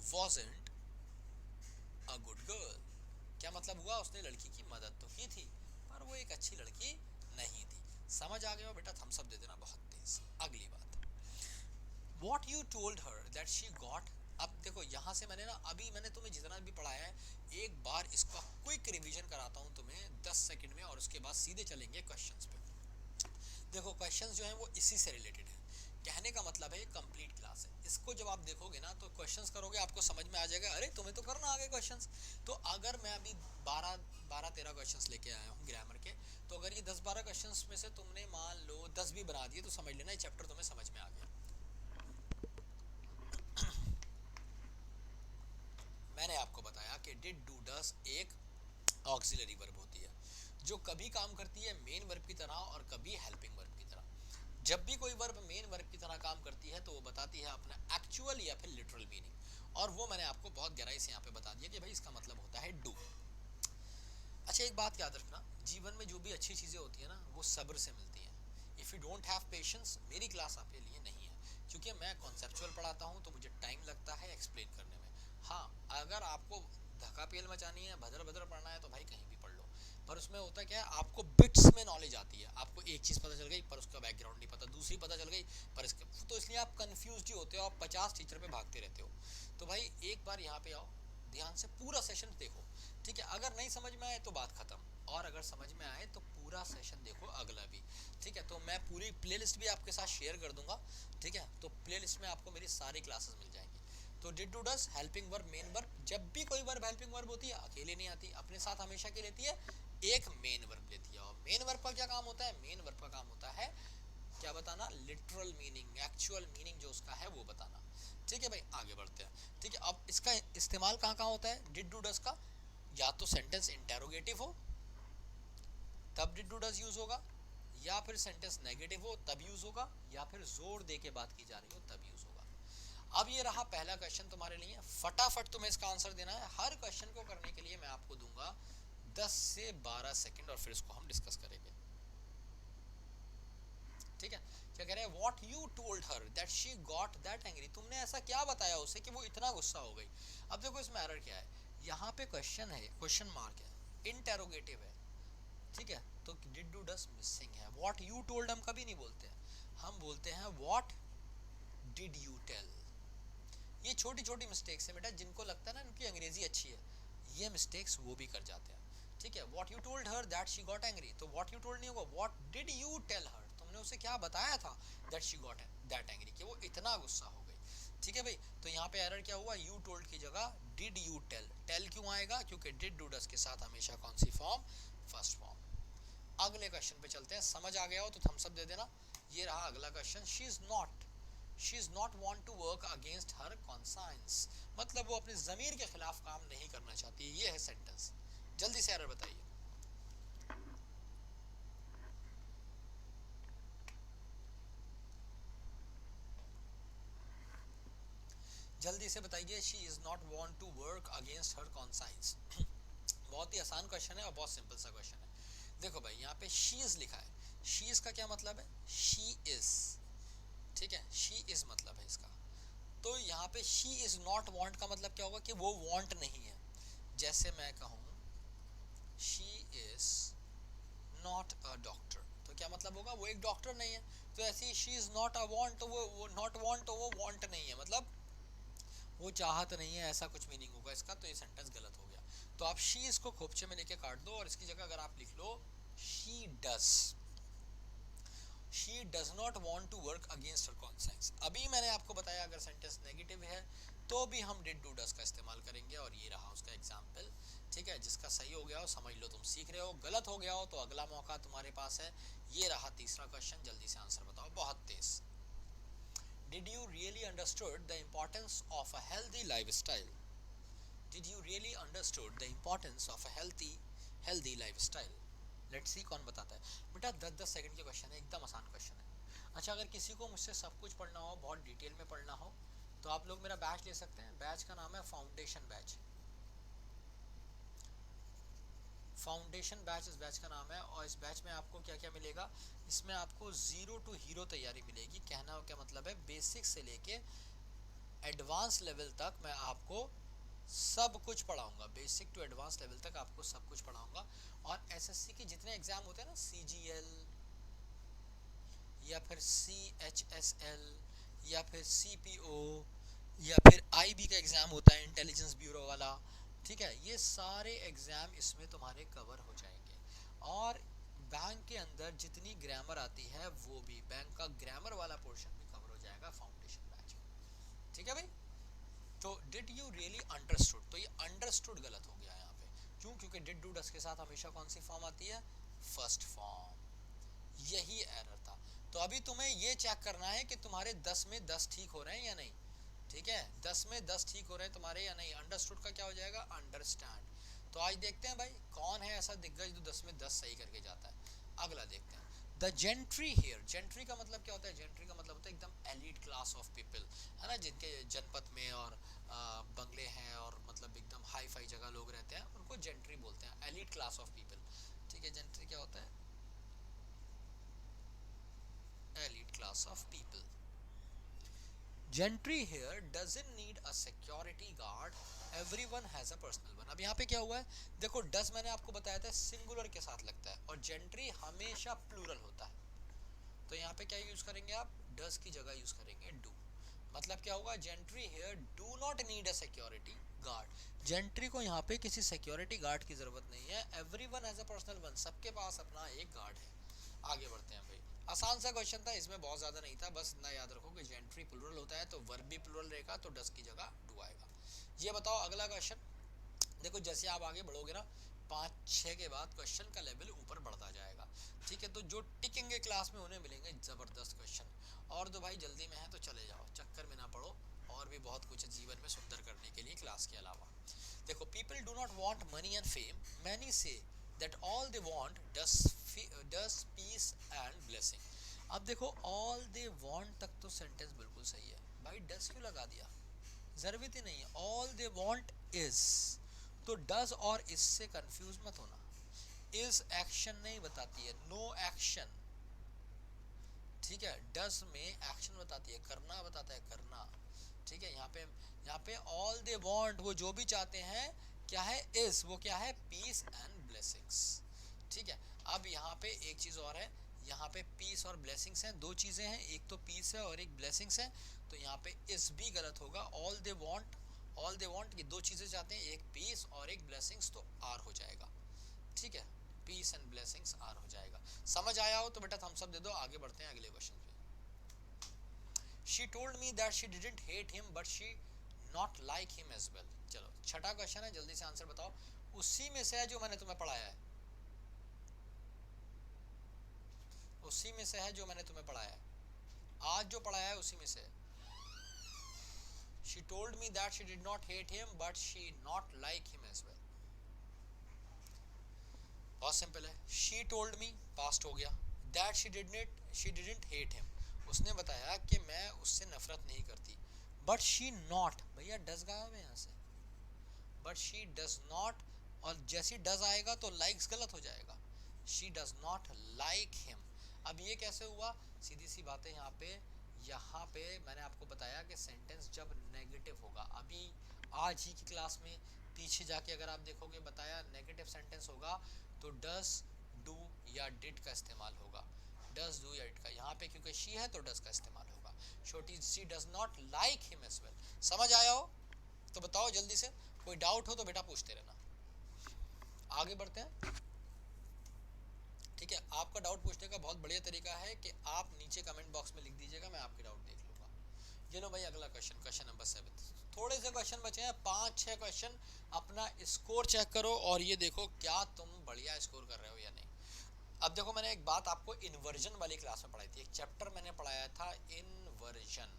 wasn't a good girl। क्या मतलब हुआ? उसने लड़की की मदद तो की थी, पर वो एक अच्छी लड़की नहीं थी। समझ आ गया हो बेटा? थम्स अप दे देना बहुत तेज। अगली बात, what you told her that she got। अब देखो यहाँ से मैंने ना, अभी मैंने तुम्हें जितना भी पढ़ाया है, एक बार इसका क्विक रिवीजन कराता हूँ तुम्हें 10 सेकंड में, और उसके बाद सीधे चलेंगे क्वेश्चंस पे। देखो क्वेश्चंस जो हैं वो इसी से रिलेटेड है। कहने का मतलब है ये कंप्लीट क्लास है, इसको जब आप देखोगे ना तो क्वेश्चंस करोगे, आपको समझ में आ जाएगा अरे तुम्हें तो करना आ गए क्वेश्चंस। तो अगर मैं अभी 12-13 क्वेश्चंस लेके आया हूँ ग्रामर के, तो अगर ये 10-12 क्वेश्चंस में से तुमने मान लो 10 भी बना दिए, तो समझ लेना ये चैप्टर तुम्हें समझ में आ गया। मैंने आपको बताया कि डिड डू डस एक ऑक्सिलरी वर्ब होती है, जो कभी काम करती है मेन वर्ब की तरह और कभी हेल्पिंग वर्ब की तरह। जब भी कोई वर्ब मेन वर्ब की तरह काम करती है तो वो बताती है अपना एक्चुअल या फिर लिटरल मीनिंग, और वो मैंने आपको बहुत गहराई से यहाँ पे बता दिया कि भाई इसका मतलब होता है डू। अच्छा, एक बात याद रखना, जीवन में जो भी अच्छी चीज़ें होती है ना वो सब्र से मिलती हैं। If you don't have patience, मेरी क्लास आपके लिए नहीं है, क्योंकि मैं कॉन्सेप्चुअल पढ़ाता हूँ तो मुझे टाइम लगता है एक्सप्लेन करने में। हाँ, अगर आपको धक्का पेल मचानी है, भदर भदर पढ़ना है, तो भाई कहीं भी पढ़ लो, पर उसमें होता क्या है, आपको बिट्स में नॉलेज आती है। आपको एक चीज़ पता चल गई पर उसका बैकग्राउंड नहीं पता, दूसरी पता चल गई पर इसके, तो इसलिए आप कंफ्यूज ही होते हो, आप 50 टीचर पे भागते रहते हो। तो भाई एक बार यहाँ पे आओ, ध्यान से पूरा सेशन देखो। ठीक है, अगर नहीं समझ में आए तो बात खत्म, और अगर समझ में आए तो पूरा सेशन देखो अगला भी। ठीक है, तो मैं पूरी प्लेलिस्ट भी आपके साथ शेयर कर दूंगा। ठीक है, तो प्लेलिस्ट में आपको मेरी सारी क्लासेस मिल जाएंगी। तो did do does helping verb main verb, जब भी कोई वर्ब हेल्पिंग वर्ब होती है अकेले नहीं आती, अपने साथ हमेशा के लेती है एक मेन वर्ब लेती है। और मेन वर्ब का क्या काम होता है? मेन वर्ब का काम होता है क्या बताना? लिटरल मीनिंग, एक्चुअल मीनिंग जो उसका है वो बताना। ठीक है भाई, आगे बढ़ते हैं। ठीक है, अब इसका इस्तेमाल कहाँ कहाँ होता है डिड डू डस का? या तो सेंटेंस इंटेरोगेटिव हो तब डिड डू डस यूज होगा, या फिर सेंटेंस नेगेटिव हो तब यूज होगा, या फिर जोर दे के बात की जा रही हो तब यूज होगा। अब ये रहा पहला क्वेश्चन तुम्हारे लिए, फटाफट तुम्हें इसका आंसर देना है। हर क्वेश्चन को करने के लिए मैं आपको दूंगा 10 से 12 सेकंड, और फिर इसको हम डिस्कस करेंगे। ठीक है, क्या कह रहे हैं? What you told her that she got that angry, तुमने ऐसा क्या बताया उसे कि वो इतना गुस्सा हो गई। अब देखो इसमें एरर क्या है, यहाँ पे क्वेश्चन है, क्वेश्चन मार्क है, इंटेरोगेटिव है। ठीक है, तो डिड डू डस मिसिंग है। व्हाट यू टोल्ड हम कभी नहीं बोलते हैं, हम बोलते हैं व्हाट डिड यू टेल। ये छोटी छोटी मिस्टेक्स है बेटा, जिनको लगता है ना इनकी अंग्रेजी अच्छी है, ये मिस्टेक्स वो भी कर जाते हैं। ठीक है, what you told her that she got angry, तो व्हाट यू टोल्ड नहीं होगा, what did you tell her, तुमने उसे क्या बताया था that she got that angry, कि वो इतना गुस्सा हो गई। ठीक है भाई, तो यहाँ पे एरर क्या हुआ, यू टोल्ड की जगह डिड यू टेल। टेल क्यों आएगा? क्योंकि डिड डू डस के साथ हमेशा कौन सी फॉर्म? First form. अगले क्वेश्चन पे चलते हैं, समझ आ गया हो तो थम्स अप दे देना। ये रहा अगला question, she is not want to work against her conscience, मतलब वो अपने जमीर के खिलाफ काम नहीं करना चाहती। ये है सेंटेंस, जल्दी से एरर बताइए। जल्दी से बताइए, she is not want to work against her conscience. बहुत ही आसान क्वेश्चन है और बहुत सिंपल सा क्वेश्चन है। देखो भाई यहाँ पे शी इज लिखा है, शी इज का क्या मतलब है? She is. ठीक है, शी इज मतलब है इसका, तो यहाँ पे शी इज नॉट वांट का मतलब क्या होगा कि वो वांट नहीं है। जैसे मैं कहूँ she is not a doctor, तो क्या मतलब होगा, वो एक डॉक्टर नहीं है। तो ऐसी she is not a want, तो वो नॉट वांट तो वो वांट नहीं है, मतलब वो चाहत नहीं है, ऐसा कुछ मीनिंग होगा इसका। तो ये सेंटेंस गलत हो गया। तो आप शी इसको खोपचे में लेके काट दो और इसकी जगह अगर आप लिख लो she does, she does not want to work against her conscience. अभी मैंने आपको बताया अगर सेंटेंस नेगेटिव है तो भी हम डिड डू डज का इस्तेमाल करेंगे, और ये रहा उसका एग्जाम्पल। ठीक है, जिसका सही हो गया हो समझ लो तुम सीख रहे हो, गलत हो गया हो तो अगला मौका तुम्हारे पास है। ये रहा तीसरा क्वेश्चन, जल्दी से आंसर बताओ बहुत तेज। Did you really understood the importance of a healthy lifestyle? Did you really understood the importance of a healthy lifestyle? Let's see कौन बताता है। बेटा 10-10 सेकंड के क्वेश्चन है, एकदम आसान क्वेश्चन है। अच्छा, अगर किसी को मुझसे सब कुछ पढ़ना हो, बहुत डिटेल में पढ़ना हो, तो आप लोग मेरा बैच ले सकते हैं। बैच का नाम है फाउंडेशन बैच। फाउंडेशन बैच इस बैच का नाम है। और इस बैच में आपको क्या क्या मिलेगा, इसमें आपको जीरो टू हीरो तैयारी मिलेगी। कहना हो क्या मतलब है, बेसिक से लेके एडवांस लेवल तक मैं आपको सब कुछ पढ़ाऊंगा। बेसिक टू एडवांस लेवल तक आपको सब कुछ पढ़ाऊंगा। और एसएससी के जितने एग्जाम होते हैं ना, सीजीएल या फिर सीएचएसएल या फिर सीपीओ या फिर आईबी का एग्जाम होता है, इंटेलिजेंस ब्यूरो वाला, ठीक है, ये सारे एग्जाम इसमें तुम्हारे कवर हो जाएंगे। और बैंक के अंदर जितनी ग्रामर आती है वो भी, बैंक का ग्रामर वाला पोर्शन भी कवर हो जाएगा फाउंडेशन बैच में। ठीक है भाई। तो डिड यू रियली अंडरस्टूड, तो ये अंडरस्टूड गलत हो गया यहाँ पे। क्यों? क्योंकि डिड डू डस के साथ हमेशा कौन सी फॉर्म आती है, फर्स्ट फॉर्म। यही एरर था। तो अभी तुम्हें ये चेक करना है कि तुम्हारे 10 में 10 ठीक हो रहे हैं या नहीं। ठीक है, 10 में 10 ठीक हो रहे हैं तुम्हारे या नहीं। अंडरस्टूड का क्या हो जाएगा, अंडरस्टैंड। तो आज देखते हैं भाई कौन है ऐसा दिग्गज जो 10 में 10 सही करके जाता है। अगला देखते हैं। द जेंट्री हेयर, जेंट्री का मतलब क्या होता है, जेंट्री का मतलब होता है एकदम एलीट क्लास ऑफ पीपल, है ना, जिनके जनपद में और बंगले हैं और मतलब एकदम हाई फाई जगह लोग रहते हैं, उनको जेंट्री बोलते हैं, एलीट क्लास ऑफ पीपल। ठीक है, जेंट्री क्या होता है, elite class of people. Gentry here doesn't need a security guard. Everyone has a personal one. अब यहाँ पे क्या हुआ है, देखो does मैंने आपको बताया था सिंगुलर के साथ लगता है, और gentry हमेशा प्लूरल होता है। तो यहाँ पे क्या यूज करेंगे आप, does की जगह यूज करेंगे do। मतलब क्या होगा, gentry here do not need a security guard। gentry को यहाँ पे किसी security guard की जरूरत नहीं है। everyone has a personal one, सबके पास अपना एक गार्ड है। आगे बढ़ते हैं भाई। आसान सा क्वेश्चन था, इसमें बहुत ज्यादा नहीं था, बस इतना याद रखो कि जेंट्री प्लूरल होता है तो वर्ब भी प्लूरल रहेगा, तो डस की जगह डू आएगा। ये बताओ अगला क्वेश्चन। देखो जैसे आप आगे बढ़ोगे ना, 5-6 के बाद क्वेश्चन का लेवल ऊपर बढ़ता जाएगा। ठीक है, तो जो टिकेंगे क्लास में उन्हें मिलेंगे जबरदस्त क्वेश्चन। और तो भाई जल्दी में है तो चले जाओ, चक्कर में ना पड़ो। और भी बहुत कुछ है जीवन में सुंदर करने के लिए क्लास के अलावा। देखो, people do not want money and fame, many से that all they want does peace and blessing। अब देखो all they want तक तो सेंटेंस बिल्कुल सही है भाई, does क्यों लगा दिया, जरूरत ही नहीं है। all they want is, तो does और is से कंफ्यूज मत होना। is एक्शन नहीं बताती है, नो एक्शन। ठीक है, does में एक्शन बताती है, करना बताता है, करना। ठीक है, यहाँ पे all they want, वो जो भी चाहते हैं क्या है, is, वो क्या है, peace and blessings। ठीक है, अब यहाँ पे एक चीज और है, यहाँ पे पीस और ब्लेसिंग्स हैं, दो चीजें हैं, एक तो पीस है और एक ब्लेसिंग्स है। तो यहाँ पे इस भी गलत होगा। ऑल दे वांट की दो चीजें चाहते हैं, एक पीस और एक ब्लेसिंग्स, तो आर हो जाएगा। ठीक है, पीस एंड ब्लेसिंग्स आर हो जाएगा। समझ आया हो तो बेटा थम्स अप दे दो। आगे बढ़ते हैं अगले क्वेश्चन पे। She told me that she didn't hate him but she not like him as well. चलो छठा क्वेश्चन है, जल्दी से आंसर बताओ। उसी में से है जो मैंने तुम्हें पढ़ाया है, उसी में से है जो मैंने तुम्हें पढ़ाया है, आज जो पढ़ाया है उसी में से है। She told me that she did not hate him but she not like him as well। बहुत सिंपल है। She told me पास्ट हो गया, that she didn't hate him, उसने बताया कि मैं उससे नफरत नहीं करती। But she not, भैया does गायब है यहाँ से, but she does not, और जैसे does आएगा तो likes गलत हो जाएगा। She does not like him। अब ये कैसे हुआ, सीधी सी बात है। यहाँ पे मैंने आपको बताया कि सेंटेंस जब नेगेटिव होगा, अभी आज ही की क्लास में पीछे जाके अगर आप देखोगे बताया नेगेटिव सेंटेंस होगा तो डस, डू या डिड का इस्तेमाल होगा। डज डू या इट का, यहाँ पे क्योंकि शी है तो डज का इस्तेमाल होगा. She does not like him as well. समझ आया हो तो बताओ जल्दी से, कोई डाउट हो तो बेटा पूछते रहना. आगे बढ़ते हैं. ठीक है, आपका डाउट पूछने का बहुत बढ़िया तरीका है कि आप नीचे कमेंट बॉक्स में लिख दीजिएगा, मैं आपके डाउट देख लूंगा. ये लो भाई अगला क्वेश्चन, क्वेश्चन नंबर 7. थोड़े से क्वेश्चन बचे हैं, 5-6 क्वेश्चन. अपना स्कोर चेक करो और ये देखो क्या तुम बढ़िया स्कोर कर रहे हो या नहीं. अब देखो मैंने एक बात आपको इन्वर्जन वाली क्लास में पढ़ाई थी, एक चैप्टर मैंने पढ़ाया था इन्वर्जन.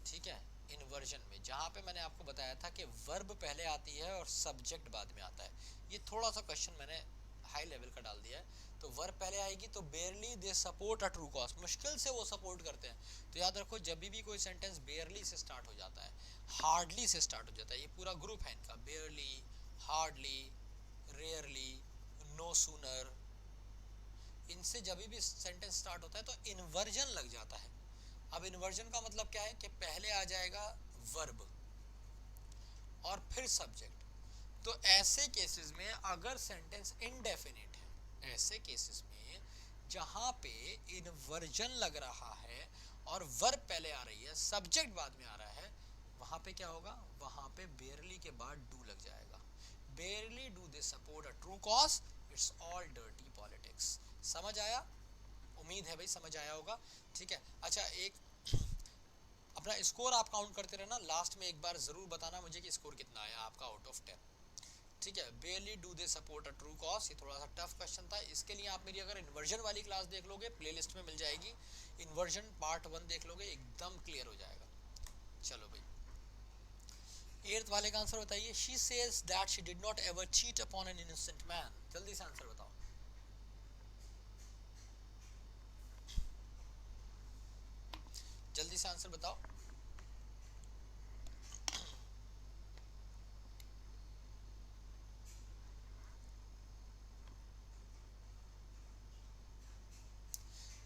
ठीक है, इन्वर्जन में जहाँ पे मैंने आपको बताया था कि वर्ब पहले आती है और सब्जेक्ट बाद में आता है. ये थोड़ा सा क्वेश्चन मैंने हाई लेवल का डाल दिया है. तो वर्ब पहले आएगी तो बेयरली they support a true cause, मुश्किल से वो सपोर्ट करते हैं. तो याद रखो जब भी कोई सेंटेंस बेयरली से स्टार्ट हो जाता है, हार्डली से स्टार्ट हो जाता है, ये पूरा ग्रुप है इनका, barely, hardly, rarely, no sooner, इनसे जब भी सेंटेंस स्टार्ट होता है तो इन्वर्जन लग जाता है. अब इन्वर्जन का मतलब क्या है कि पहले आ जाएगा वर्ब और फिर सब्जेक्ट. तो ऐसे केसेस में अगर सेंटेंस इनडेफिनिट है, ऐसे केसेस में जहां पे इन्वर्जन लग रहा है और वर्ब पहले आ रही है, सब्जेक्ट बाद में आ रहा है, वहां पे क्या होगा, वहां पे बेयरली के बाद डू लग जाएगा. बेयरली do they support a true cause, it's all dirty politics. समझ आया? उम्मीद है भाई समझ आया होगा. ठीक है, अच्छा एक अपना स्कोर आप काउंट करते रहना, लास्ट में एक बार जरूर बताना मुझे कि स्कोर कितना आया आपका आउट ऑफ 10. ठीक है, बेयरली do they support a true cause, ये थोड़ा सा टफ क्वेश्चन था. इसके लिए आप मेरी अगर इन्वर्जन वाली क्लास देख लोगे, प्लेलिस्ट में मिल जाएगी, इन्वर्जन पार्ट 1 देख लोगे, एकदम क्लियर हो जाएगा. चलो भाई 8th वाले का आंसर बताइए. She says that she did not ever cheat upon an innocent man. जल्दी से आंसर बताओ. जल्दी से आंसर बताओ.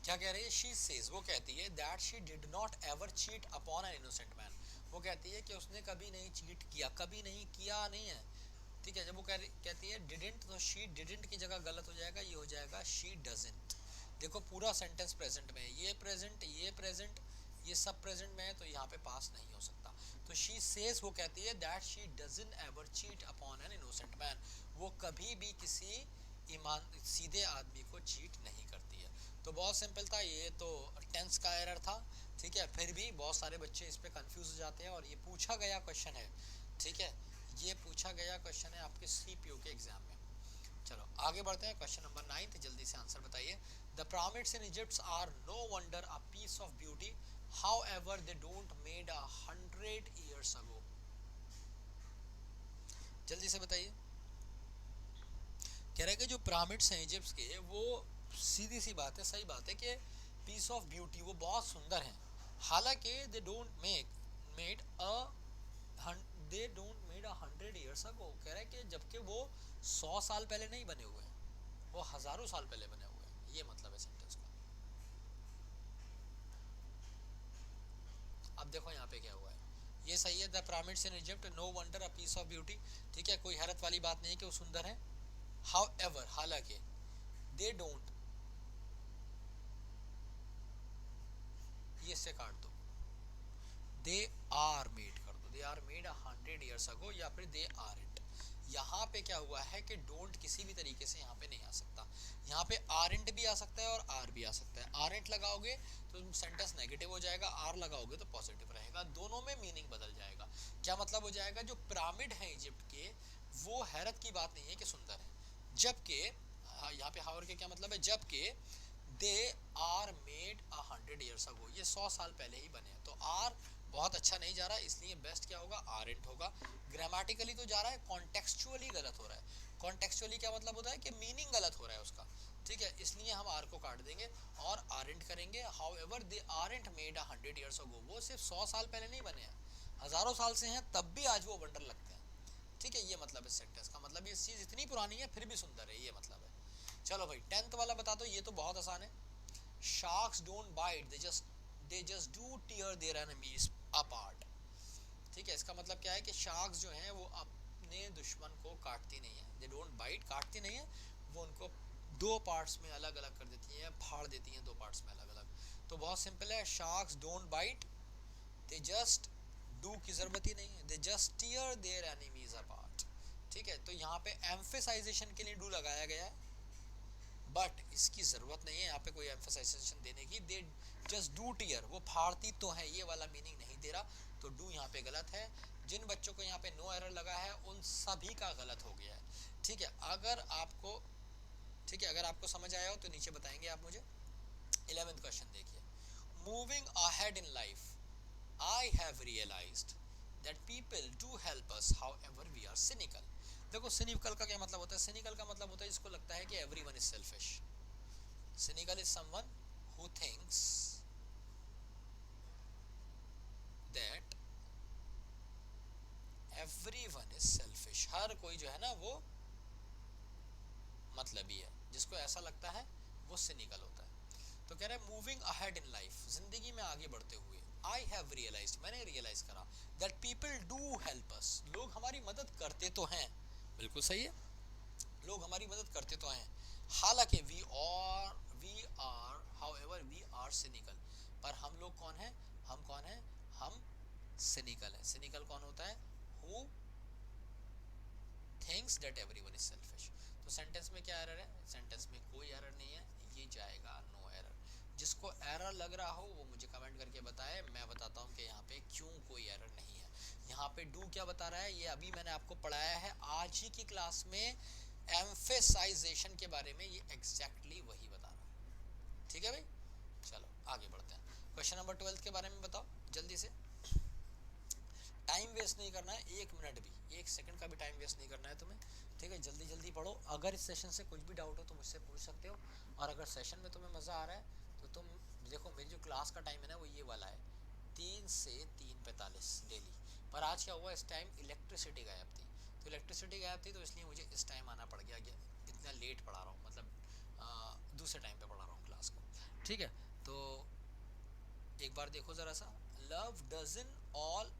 क्या कह रही है? शी सेज, वो कहती है, that she did not ever cheat upon an innocent man. वो कहती है कि उसने कभी नहीं चीट किया, कभी नहीं किया नहीं है. ठीक है, जब वो कहती है डिडंट, तो शी डिडंट की जगह गलत हो जाएगा, ये हो जाएगा शी डजंट. देखो पूरा सेंटेंस प्रेजेंट में है, ये प्रेजेंट, ये सब प्रेजेंट में है, तो यहाँ पे पास नहीं हो सकता. तो शी सेज, वो कहती है, that she doesn't ever cheat upon an innocent man, वो कभी भी किसी ईमान सीधे आदमी को चीट नहीं करती है. तो बहुत सिंपल था, ये तो टेंस का एरर था. ठीक है, फिर भी बहुत सारे बच्चे इस पे कंफ्यूज हो जाते हैं और ये पूछा गया क्वेश्चन है. ठीक है, ये पूछा गया क्वेश्चन है आपके सीपीयू के एग्जाम में. चलो आगे बढ़ते हैं. क्वेश्चन नंबर 9, जल्दी से आंसर बताइए. The pyramids in Egypt are no wonder a piece of beauty, however they don't made 100 years ago. जल्दी से बताइए. कह रहे हैं कि जो पिरामिड्स हैं इजिप्ट के, वो सीधी सी बात है, सही बात है कि पीस ऑफ ब्यूटी, वो बहुत सुंदर हैं. हालांकि दे don't made a 100 years ago. कह रहे हैं कि जबकि वो 100 साल पहले नहीं बने हुए हैं, वो हजारों साल पहले बने हुए हैं. ये मतलब है सेंटेंस का. अब देखो यहाँ पे क्या हुआ है, ये सही है. The pyramids in Egypt no wonder a piece of beauty. ठीक है, कोई हैरत वाली बात नहीं है कि वो सुंदर है. हाउएवर, हालांकि, दे डोंट, ये से काट दो, दे आर मेड कर दो, they are made 100 years ago, या फिर दे आर इट. यहाँ पे क्या हुआ है कि डोंट किसी भी तरीके से यहाँ पे नहीं आ सकता. यहाँ पे आरंट भी आ सकता है और आर भी आ सकता है. आरंट लगाओगे तो सेंटेंस नेगेटिव हो जाएगा, आर लगाओगे तो पॉजिटिव रहेगा, दोनों में मीनिंग बदल जाएगा. क्या मतलब हो जाएगा, जो पिरामिड है इजिप्ट के, वो हैरत की बात नहीं है कि सुंदर है, जबकि यहाँ पे हावर के क्या मतलब है, जबकि they are made 100 years ago, ये 100 साल पहले ही बने हैं. तो आर बहुत अच्छा नहीं जा रहा है, इसलिए बेस्ट क्या होगा, आरंट होगा. ग्रामेटिकली तो जा रहा है, कॉन्टेक्सचुअली गलत हो रहा है. कॉन्टेक्सचुअली क्या मतलब होता है कि मीनिंग गलत हो रहा है उसका. ठीक है, इसलिए हम आर को काट देंगे और आरंट करेंगे. However they aren't made 100 years ago, वो सिर्फ 100 साल पहले नहीं बने हैं, हजारों साल से हैं, तब भी आज वो वंडर लगते हैं. ठीक है, ये मतलब इस सेंटेंस का मतलब, ये चीज इतनी पुरानी है फिर भी सुंदर है, ये मतलब है. चलो भाई 10th वाला बता दो, ये तो बहुत आसान है. Sharks don't bite, they just do tear their enemies apart. ठीक है, इसका मतलब क्या है कि शार्क्स जो हैं वो अपने दुश्मन को काटती नहीं है. दे डोंट बाइट, काटती नहीं है, वो उनको दो पार्ट्स में अलग अलग कर देती हैं, फाड़ देती हैं दो पार्ट्स में अलग अलग। तो बहुत सिंपल है, sharks don't bite, they just do की जरूरत ही नहीं है, they just tear their enemies apart. ठीक है, तो यहाँ पे एम्फेसाइजेशन के लिए डू लगाया गया है, बट इसकी जरूरत नहीं है यहाँ पे कोई एम्फेसाइजेशन देने की। दे जस्ट डू टीयर, वो फाड़ती तो है, ये वाला मीनिंग नहीं दे रहा, तो डू यहाँ पे गलत है। जिन बच्चों को यहाँ पे नो एरर लगा है उन सभी का गलत हो गया है। ठीक है, अगर आपको, ठीक है, अगर आपको समझ आया हो तो नीचे बताएंगे आप मुझे। 11th क्वेश्चन देखिए, moving ahead in life I have realized that people do help us however we are cynical। देखो cynical का क्या मतलब होता है? cynical का मतलब होता है जिसको लगता है कि everyone is selfish। cynical is someone who thinks that everyone is selfish। हर कोई जो है ना वो मतलबी है, जिसको ऐसा लगता है वो cynical होता है। तो कह रहा है मूविंग अहेड इन लाइफ, जिंदगी में आगे बढ़ते हुए, आई हैव रियलाइज्ड, मैंने रियलाइज करा, that people do help us, लोग हमारी मदद करते तो हैं, बिल्कुल सही है, लोग हमारी मदद करते तो हैं, हालांकि we are however we are cynical, पर हम लोग कौन है, हम कौन है, हम सिनिकल है। सिनिकल कौन होता है? Who thinks that everyone is selfish. तो सेंटेंस में क्या एरर है? सेंटेंस में कोई एरर नहीं है, ये जाएगा नो एरर। जिसको एरर लग रहा हो वो मुझे कमेंट करके बताए, मैं बताता हूँ कि यहाँ पे क्यों कोई एरर नहीं है। यहाँ पे डू क्या बता रहा है, ये अभी मैंने आपको पढ़ाया है आज ही की क्लास में एम्फेसाइजेशन के बारे में, ये एग्जैक्टली वही बता रहा है। ठीक है भाई, चलो आगे बढ़ते हैं। क्वेश्चन नंबर 12 के बारे में बताओ जल्दी से, टाइम वेस्ट नहीं करना है, एक मिनट भी, एक सेकंड का भी टाइम वेस्ट नहीं करना है तुम्हें। ठीक है, जल्दी जल्दी पढ़ो। अगर इस सेशन से कुछ भी डाउट हो तो मुझसे पूछ सकते हो, और अगर सेशन में तुम्हें मज़ा आ रहा है तो तुम देखो, मेरी जो क्लास का टाइम है ना वो ये वाला है, 3 से 3:45 डेली। पर आज क्या हुआ, इस टाइम इलेक्ट्रिसिटी गायब थी, तो इलेक्ट्रिसिटी गायब थी तो इसलिए मुझे इस टाइम आना पड़ गया, इतना लेट पढ़ा रहा हूँ, मतलब दूसरे टाइम पे पढ़ा रहा हूँ क्लास को। ठीक है, तो एक बार देखो ज़रा सा, love doesn't all,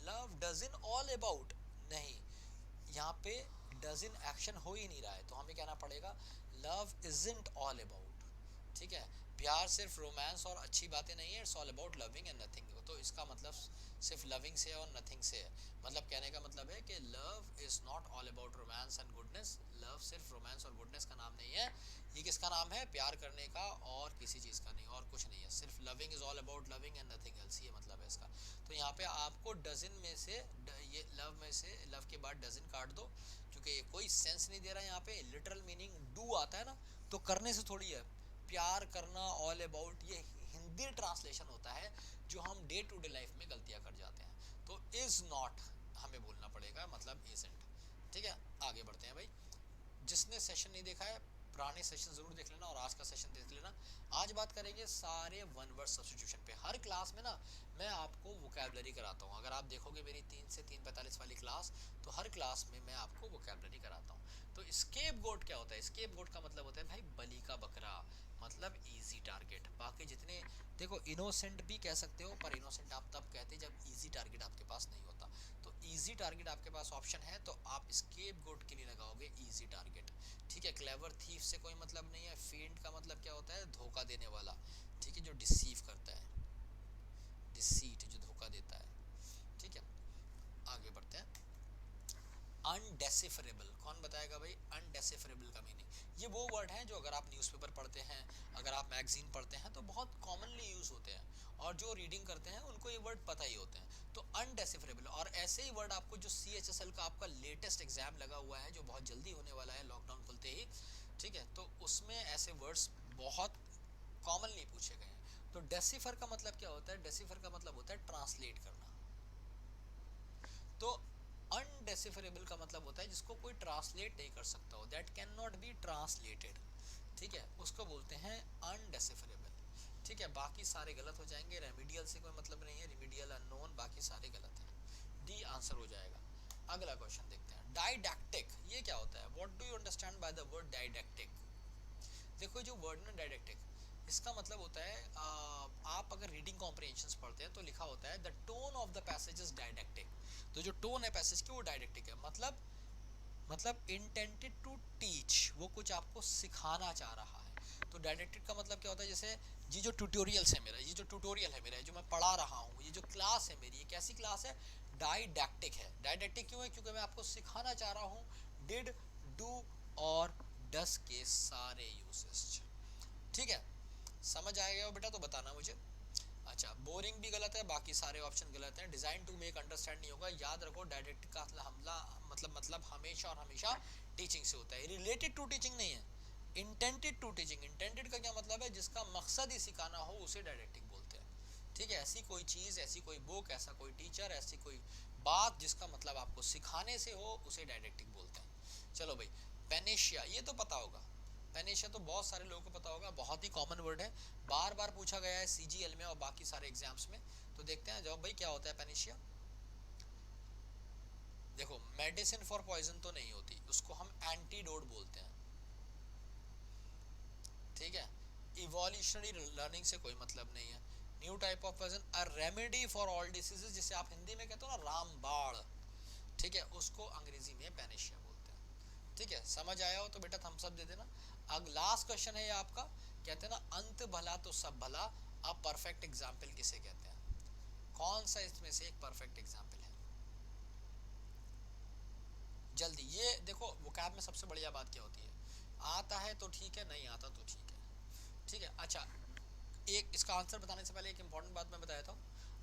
love doesn't all about, नहीं, यहाँ पे डजन एक्शन हो ही नहीं रहा है, तो हमें कहना पड़ेगा लव इजंट ऑल अबाउट। ठीक है, प्यार सिर्फ रोमांस और अच्छी बातें नहीं है, it's all about loving and nothing. तो इसका मतलब सिर्फ लविंग से और नथिंग से है, मतलब कहने का मतलब है कि love is not all about romance and goodness, love सिर्फ रोमांस और गुडनेस का नाम नहीं है, ये किसका नाम है, प्यार करने का, और किसी चीज़ का नहीं, और कुछ नहीं है, सिर्फ loving is all about loving and nothing else, ये मतलब है इसका। तो यहाँ पे आपको डजन में से ये लव में से लव के बाद डजन काट दो, क्योंकि ये कोई सेंस नहीं दे रहा है। यहाँ पे लिटरल मीनिंग डू आता है ना, तो करने से थोड़ी है, प्यार करना ऑल अबाउट, ये हिंदी ट्रांसलेशन होता है जो हम डे टू डे लाइफ में गलतियाँ कर जाते हैं। तो इज नॉट हमें बोलना पड़ेगा, मतलब इजंट। ठीक है, आगे बढ़ते हैं भाई। जिसने सेशन नहीं देखा है पुराने सेशन जरूर देख लेना, और आज का सेशन देख लेना। आज बात करेंगे सारे वन वर्ड सब्स्टिट्यूशन पे। हर क्लास में ना मैं आपको वोकैबुलरी कराता हूँ, अगर आप देखोगे मेरी 3 से 3:45 वाली क्लास, तो हर क्लास में मैं आपको वोकैबुलरी कराता हूँ। तो स्केप गोट क्या होता है? स्केप गोट का मतलब होता है भाई बलि का बकरा, मतलब इजी टारगेट। बाकी जितने, देखो इनोसेंट भी कह सकते हो, पर इनोसेंट आप तब कहते जब इजी टारगेट आपके पास नहीं होता। तो इजी टारगेट आपके पास ऑप्शन है, तो आप स्केप गोट के लिए लगाओगे इजी टारगेट। ठीक है, क्लेवर थीफ से कोई मतलब नहीं है। फेंट का मतलब क्या होता है? धोखा देने वाला। ठीक है, जो डिसीव करता है, डिसीट, जो धोखा देता है। ठीक है, आगे बढ़ते हैं। अनडेसिफरेबल, कौन बताएगा भाई अनडेसिफरेबल का मीनिंग? ये वो वर्ड हैं जो अगर आप न्यूज़पेपर पढ़ते हैं, अगर आप मैगजीन पढ़ते हैं तो बहुत कॉमनली यूज़ होते हैं, और जो रीडिंग करते हैं उनको ये वर्ड पता ही होते हैं। तो अनडेसिफरेबल, और ऐसे ही वर्ड आपको जो CHSL का आपका लेटेस्ट एग्जाम लगा हुआ है जो बहुत जल्दी होने वाला है लॉकडाउन खुलते ही, ठीक है, तो उसमें ऐसे वर्ड्स बहुत कॉमनली पूछे गए हैं। तो डेसिफर का मतलब क्या होता है? डेसिफर का मतलब होता है ट्रांसलेट करना। तो अनडेसिफरेबल का मतलब होता है जिसको कोई ट्रांसलेट नहीं कर सकता हो, that can not B translated. ठीक है, उसको बोलते हैं अनडेसिफरेबल। ठीक है, बाकी सारे गलत हो जाएंगे। रेमिडियल से कोई मतलब नहीं है, रेमिडियल अननोन, बाकी सारे गलत हैं। डी आंसर हो जाएगा। अगला क्वेश्चन देखते हैं, डाइडैक्टिक ये क्या होता है? What do you understand by the word didactic? देखो जो वर्ड ना डाइडैक्टिक, इसका मतलब होता है आप अगर रीडिंग कॉम्प्रिहेंशंस पढ़ते हैं तो लिखा होता है the tone of the passage is didactic. तो जो टोन है पैसेज की वो डाइडैक्टिक है, मतलब मतलब इंटेंटेड टू टीच, वो कुछ आपको सिखाना चाह रहा है। तो डायडेक्टिक का मतलब क्या होता है, जैसे ये जो ट्यूटोरियल्स है मेरा, ये जो ट्यूटोरियल है मेरा, जो मैं पढ़ा रहा हूँ, ये जो क्लास है मेरी, ये कैसी क्लास है, डाइडैक्टिक है। डाइडैक्टिक क्यों है, क्योंकि मैं आपको सिखाना चाह रहा हूँ डिड, डू और डस के सारे यूसेज। ठीक है, समझ आएगा बेटा तो बताना मुझे। अच्छा, बोरिंग भी गलत है, बाकी सारे ऑप्शन गलत हैं। डिजाइन टू मेक अंडरस्टैंड नहीं होगा। याद रखो डायरेक्ट का हमला मतलब हमेशा और हमेशा टीचिंग से होता है, रिलेटेड टू टीचिंग नहीं है। इंटेंटेड टू टीचिंग, इंटेंटेड का क्या मतलब है, जिसका मकसद ही सिखाना हो उसे डायरेक्टिक बोलते हैं। ठीक है, ऐसी कोई चीज, ऐसी कोई बुक, ऐसा कोई टीचर, ऐसी कोई बात जिसका मतलब आपको सिखाने से हो उसे डायरेक्टिक बोलते हैं। चलो भाई, पेनेशिया, ये तो पता होगा। पेनेशिया तो बहुत सारे लोगों को पता होगा, बहुत ही कॉमन वर्ड है, बार बार पूछा गया है सीजीएल में और बाकी सारे एग्जाम्स में। तो देखते हैं जवाब भाई क्या होता है पेनेशिया। देखो, मेडिसिन फॉर पॉइजन तो नहीं होती, उसको हम एंटीडोट बोलते हैं। ठीक है, इवोल्यूशनरी लर्निंग से कोई मतलब नहीं है। New type of poison, a remedy for all diseases, जिसे आप हिंदी में कहते हो ना रामबाण, ठीक है, उसको अंग्रेजी में पेनेशिया बोलते हैं। ठीक है, समझ आया हो तो बेटा थम्स अप दे देना। अब लास्ट क्वेश्चन है ये आपका, कहते हैं ना अंत भला तो सब भला, अब परफेक्ट एग्जाम्पल किसे कहते हैं, कौन सा इसमें से एक परफेक्ट एग्जाम्पल है। जल्दी, ये देखो वोकैब में सबसे बढ़िया बात क्या होती है, आता है तो ठीक है, नहीं आता तो ठीक है। ठीक है, अच्छा, एक इसका आंसर बताने से पहले एक इंपॉर्टेंट बात मैं बताया था।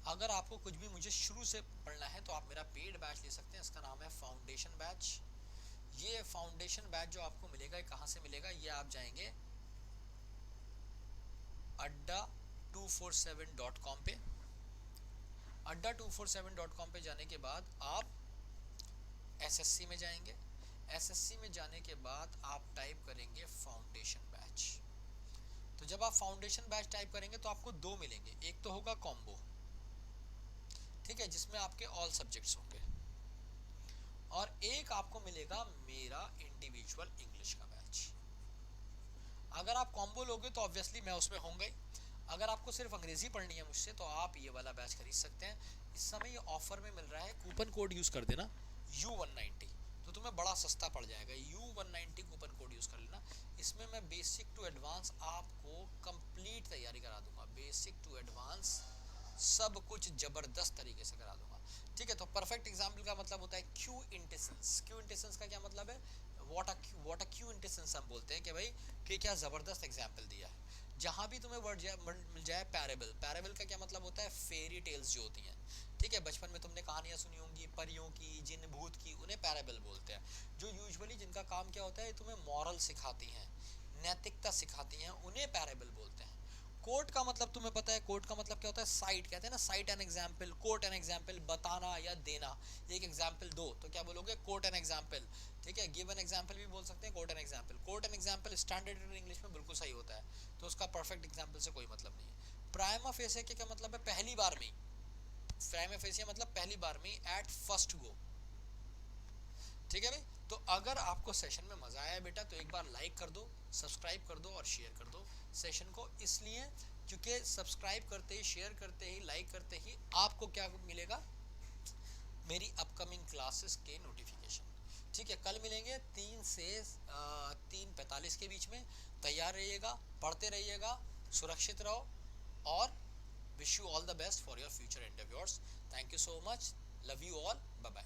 अगर आपको कुछ भी मुझे शुरू से पढ़ना है तो आप मेरा पेड बैच ले सकते हैं, इसका नाम है फाउंडेशन बैच। ये फाउंडेशन बैच जो आपको मिलेगा, ये कहाँ से मिलेगा, ये आप जाएंगे adda247.com पे। adda247.com पे जाने के बाद आप एसएससी में जाएंगे। एसएससी में जाने के बाद आप टाइप करेंगे फाउंडेशन बैच। तो जब आप फाउंडेशन बैच टाइप करेंगे तो आपको दो मिलेंगे, एक तो होगा कॉम्बो, ठीक है, जिसमें आपके ऑल सब्जेक्ट्स होंगे, और एक आपको मिलेगा मेरा इंडिविजुअल इंग्लिश का बैच। अगर आप कॉम्बो लोगे तो ऑब्वियसली मैं उसमें होंगे। अगर आपको सिर्फ अंग्रेजी पढ़नी है मुझसे तो आप ये वाला बैच खरीद सकते हैं। इस समय ये ऑफर में मिल रहा है, कूपन कोड यूज कर देना U190, तो तुम्हें बड़ा सस्ता पड़ जाएगा। U190 कूपन कोड यूज कर लेना। इसमें मैं बेसिक टू एडवांस आपको कंप्लीट तैयारी करा दूंगा, बेसिक टू एडवांस सब कुछ जबरदस्त तरीके से करा दूंगा। ठीक है, तो परफेक्ट एग्जाम्पल का मतलब होता है क्यू इंटेंसेंस। क्यू इंटेंसेंस का क्या मतलब है, व्हाट अ क्यू इंटेंसेंस हम बोलते हैं कि भाई कि क्या जबरदस्त एग्जाम्पल दिया है। जहां भी तुम्हें वर्ड मिल जाए, पैरेबल, पैरेबल का क्या मतलब होता है, फेरी टेल्स जो होती हैं। ठीक है, बचपन में तुमने कहानियां सुनी होंगी परियों की, जिन भूत की, उन्हें पैरेबल बोलते हैं। जो यूजुअली जिनका काम क्या होता है, तुम्हें मॉरल सिखाती हैं, नैतिकता सिखाती हैं, उन्हें पैरेबल बोलते हैं। कोट का मतलब तुम्हें पता है, कोट का मतलब क्या होता है, साइट, कहते हैं ना cite an example, quote an example, बताना या देना। एक एग्जाम्पल दो तो क्या बोलोगे, कोट एन एग्जाम्पल। ठीक है, गिव एन एग्जाम्पल भी बोल सकते हैं, quote an example. Quote an example standard English में बिल्कुल सही होता है, तो उसका परफेक्ट एग्जाम्पल से कोई मतलब नहीं है। प्राइमा फेसिया के क्या मतलब है, पहली बार में। प्राइमा फेसिया मतलब पहली बार में, एट फर्स्ट गो। ठीक है भाई, तो अगर आपको सेशन में मजा आया बेटा तो एक बार लाइक कर दो, सब्सक्राइब कर दो और शेयर कर दो सेशन को, इसलिए क्योंकि सब्सक्राइब करते ही, शेयर करते ही, लाइक करते ही आपको क्या मिलेगा, मेरी अपकमिंग क्लासेस के नोटिफिकेशन। ठीक है, कल मिलेंगे 3 से 3:45 के बीच में। तैयार रहिएगा, पढ़ते रहिएगा, सुरक्षित रहो, और wish you all the best for your future endeavours. Thank you so much, love you all, bye bye.